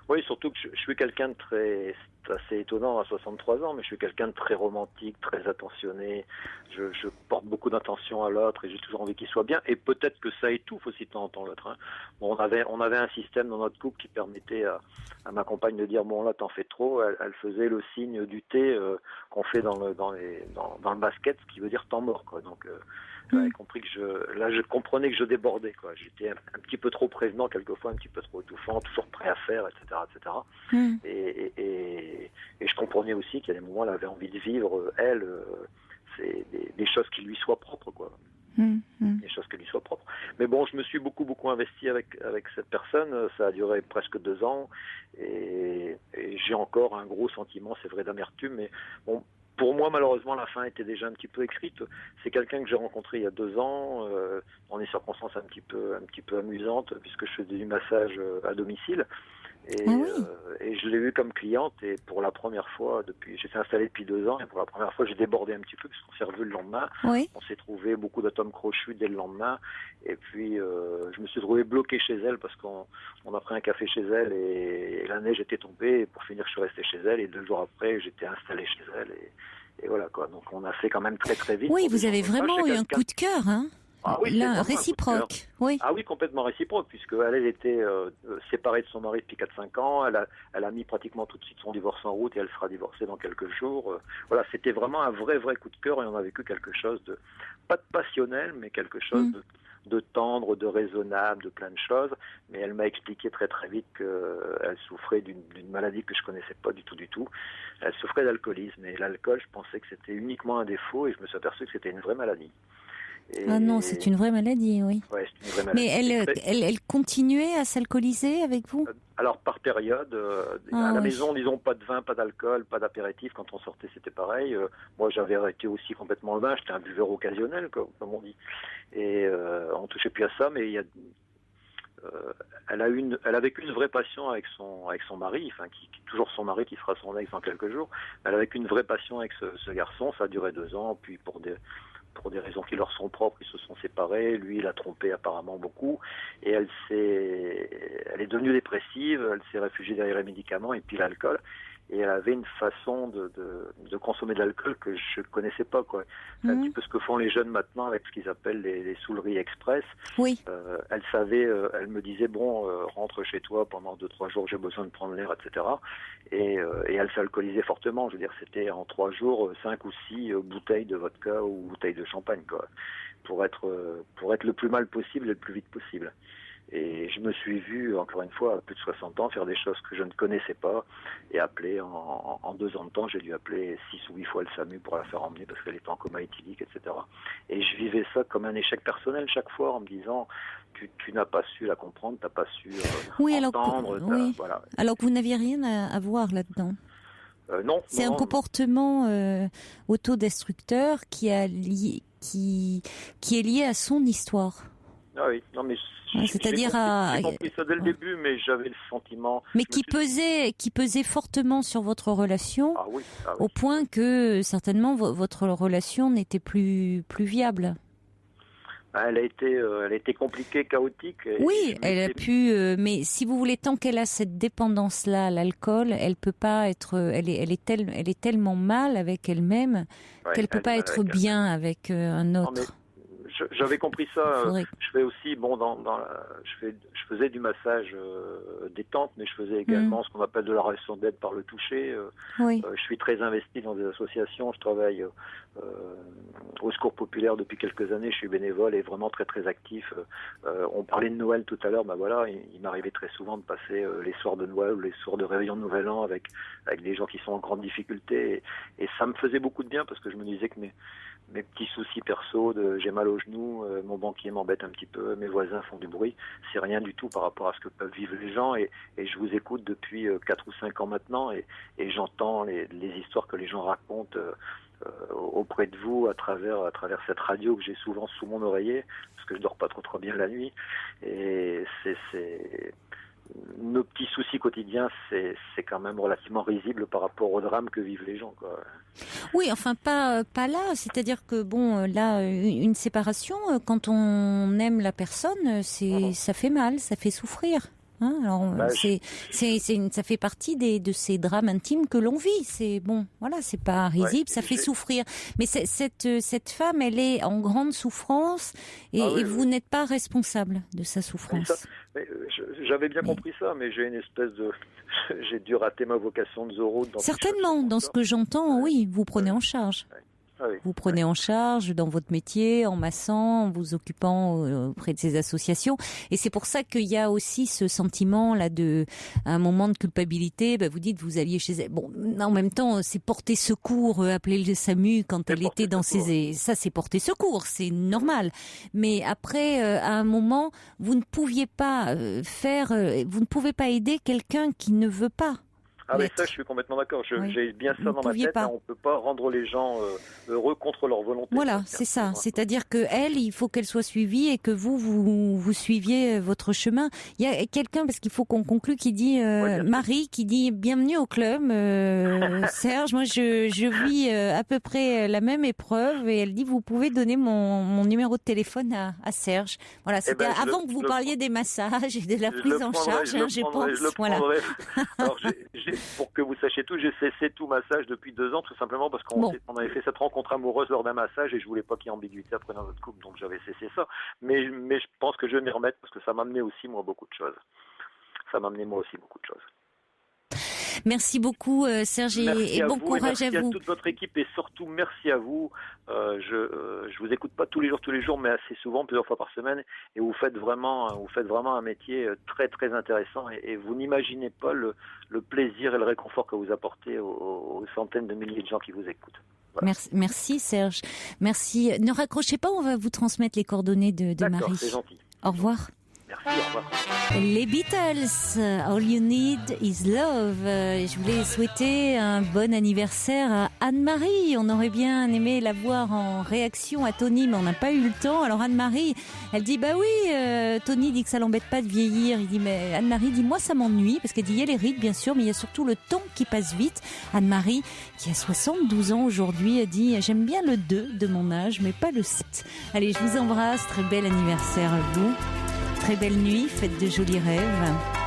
Oui, surtout que je suis quelqu'un de très... C'est assez étonnant à 63 ans, mais je suis quelqu'un de très romantique, très attentionné. Je porte beaucoup d'attention à l'autre et j'ai toujours envie qu'il soit bien. Et peut-être que ça étouffe aussi de temps en temps l'autre. Hein. Bon, on avait un système dans notre couple qui permettait à ma compagne de dire bon là t'en fais trop. Elle faisait le signe du thé qu'on fait dans le basket, ce qui veut dire temps mort quoi. Donc j'avais compris que je comprenais que je débordais quoi. J'étais un petit peu trop prévenant quelquefois, un petit peu trop étouffant, toujours prêt à faire, etc., etc. Et je comprenais aussi qu'à des moments elle avait envie de vivre c'est des choses qui lui soient propres quoi. Des choses qui lui soient propres. Mais bon, je me suis beaucoup investi avec cette personne. Ça a duré presque 2 ans et j'ai encore un gros sentiment, c'est vrai, d'amertume. Mais bon, pour moi, malheureusement, la fin était déjà un petit peu écrite. C'est quelqu'un que j'ai rencontré il y a 2 ans, dans des circonstances un petit peu amusantes, puisque je faisais du massage à domicile. Et je l'ai eu comme cliente et pour la première fois j'étais installé depuis 2 ans et pour la première fois j'ai débordé un petit peu puisqu'on s'est revu le lendemain. On s'est trouvé beaucoup d'atomes crochus dès le lendemain et puis je me suis trouvé bloqué chez elle parce qu'on a pris un café chez elle et la neige était tombée et pour finir je suis resté chez elle et 2 jours après j'étais installé chez elle et voilà quoi. Donc on a fait quand même très vite. Oui, vous avez vraiment eu un coup de cœur, hein. Ah oui, là, réciproque. Oui. Ah oui, complètement réciproque, puisque elle était séparée de son mari depuis 4-5 ans. Elle a mis pratiquement tout de suite son divorce en route et elle sera divorcée dans quelques jours. Voilà, c'était vraiment un vrai coup de cœur et on a vécu quelque chose de, pas de passionnel, mais quelque chose de tendre, de raisonnable, de plein de choses. Mais elle m'a expliqué très vite qu'elle souffrait d'une maladie que je connaissais pas du tout. Elle souffrait d'alcoolisme et l'alcool, je pensais que c'était uniquement un défaut et je me suis aperçu que c'était une vraie maladie. Ah non, c'est une vraie maladie, oui. Ouais, c'est une vraie maladie. Mais elle continuait à s'alcooliser avec vous ? Alors par période, à la maison, disons pas de vin, pas d'alcool, pas d'apéritif. Quand on sortait, c'était pareil. Moi, j'avais arrêté aussi complètement le vin. J'étais un buveur occasionnel, comme on dit. Et on touchait plus à ça. Mais elle a vécu une vraie passion avec son mari, enfin qui est toujours son mari, qui sera son ex dans quelques jours. Elle a vécu une vraie passion avec ce garçon. Ça a duré 2 ans. Puis pour des raisons qui leur sont propres, ils se sont séparés. Lui, il a trompé apparemment beaucoup. Et elle est devenue dépressive. Elle s'est réfugiée derrière les médicaments et puis l'alcool. Et elle avait une façon de consommer de l'alcool que je connaissais pas, quoi. C'est un petit peu ce que font les jeunes maintenant avec ce qu'ils appellent les saouleries express. Oui. Elle me disait, rentre chez toi pendant 2-3 jours, j'ai besoin de prendre l'air, etc. Et elle s'alcoolisait fortement. Je veux dire, c'était en 3 jours, 5 ou 6 bouteilles de vodka ou bouteilles de champagne, quoi. Pour être le plus mal possible et le plus vite possible. Et je me suis vu, encore une fois, à plus de 60 ans, faire des choses que je ne connaissais pas et appeler, en 2 ans de temps, j'ai dû appeler 6 ou 8 fois le SAMU pour la faire emmener parce qu'elle était en coma éthylique, etc. Et je vivais ça comme un échec personnel chaque fois en me disant, tu n'as pas su la comprendre, tu n'as pas su entendre. Voilà. Alors que vous n'aviez rien à voir là-dedans. Non. C'est un comportement autodestructeur qui est lié à son histoire. Ah oui, non mais c'est-à-dire j'ai compris ça dès le début, mais j'avais le sentiment. Mais qui pesait fortement sur votre relation, au point que certainement votre relation n'était plus viable. Elle a été compliquée, chaotique. Oui, elle a pu. Mais si vous voulez, tant qu'elle a cette dépendance-là à l'alcool, elle peut pas être. Elle est tellement mal avec elle-même qu'elle peut pas être bien avec un autre. Non, J'avais compris ça. Je fais aussi, je faisais du massage détente, mais je faisais également ce qu'on appelle de la relation d'aide par le toucher. Je suis très investi dans des associations. Je travaille au Secours populaire depuis quelques années. Je suis bénévole et vraiment très très actif. On parlait de Noël tout à l'heure. Voilà, il m'arrivait très souvent de passer les soirs de Noël ou les soirs de réveillon de Nouvel An avec des gens qui sont en grande difficulté. Et ça me faisait beaucoup de bien parce que je me disais que mes petits soucis perso, j'ai mal au genou, mon banquier m'embête un petit peu, mes voisins font du bruit, c'est rien du tout par rapport à ce que peuvent vivre les gens, et je vous écoute depuis 4 ou 5 ans maintenant, et j'entends les histoires que les gens racontent auprès de vous à travers cette radio que j'ai souvent sous mon oreiller, parce que je dors pas trop bien la nuit, et c'est nos petits soucis quotidiens, c'est quand même relativement risible par rapport au drame que vivent les gens, quoi. Oui, enfin pas là. C'est-à-dire que là, une séparation, quand on aime la personne, ça fait mal, ça fait souffrir. Alors ça fait partie de ces drames intimes que l'on vit. C'est pas risible, ça fait souffrir. Mais cette femme, elle est en grande souffrance et vous n'êtes pas responsable de sa souffrance. J'avais bien compris ça, mais j'ai une espèce de j'ai dû rater ma vocation de Zorro. Certainement, dans ce que j'entends, oui, vous prenez en charge. Vous prenez en charge dans votre métier, en massant, en vous occupant auprès de ces associations. Et c'est pour ça qu'il y a aussi ce sentiment là un moment de culpabilité. Vous dites vous alliez chez elle. Bon, en même temps, c'est porter secours, appeler le SAMU quand elle était dans ses... Ça, c'est porter secours, c'est normal. Mais après, à un moment, vous ne pouviez pas vous ne pouvez pas aider quelqu'un qui ne veut pas. Mais ça, je suis complètement d'accord. J'ai bien ça dans ma tête. On ne peut pas rendre les gens heureux contre leur volonté. Voilà, c'est ça. C'est-à-dire que elle, il faut qu'elle soit suivie et que vous suiviez votre chemin. Il y a quelqu'un, parce qu'il faut qu'on conclue, qui dit Marie, qui dit bienvenue au club. Serge, moi, je vis à peu près la même épreuve, et elle dit vous pouvez donner mon numéro de téléphone à Serge. Voilà, c'était avant que vous parliez des massages et de la prise en charge, je pense. Voilà. Alors, pour que vous sachiez tout, j'ai cessé tout massage depuis 2 ans, tout simplement parce qu'on avait fait cette rencontre amoureuse lors d'un massage et je voulais pas qu'il y ait ambiguïté après dans notre couple, donc j'avais cessé ça. Mais je pense que je vais m'y remettre parce que ça m'a amené aussi beaucoup de choses. Merci beaucoup Serge, et bon courage à vous. Merci à toute votre équipe et surtout merci à vous. Je vous écoute pas tous les jours, mais assez souvent, plusieurs fois par semaine, et vous faites vraiment un métier très très intéressant, et vous n'imaginez pas le plaisir et le réconfort que vous apportez aux centaines de milliers de gens qui vous écoutent. Voilà. Merci Serge. Merci. Ne raccrochez pas, on va vous transmettre les coordonnées de Marie. D'accord, c'est gentil. Au revoir. Merci, au revoir. Les Beatles, All You Need Is Love. Je voulais souhaiter un bon anniversaire à Anne-Marie. On aurait bien aimé la voir en réaction à Tony, mais on n'a pas eu le temps. Alors Anne-Marie, elle dit Tony dit que ça l'embête pas de vieillir. Il dit mais Anne-Marie dit moi ça m'ennuie, parce qu'elle dit il y a les rides bien sûr, mais il y a surtout le temps qui passe vite. Anne-Marie, qui a 72 ans aujourd'hui, a dit j'aime bien le 2 de mon âge, mais pas le 7. Allez, je vous embrasse, très bel anniversaire à vous. Très belle nuit, faites de jolis rêves.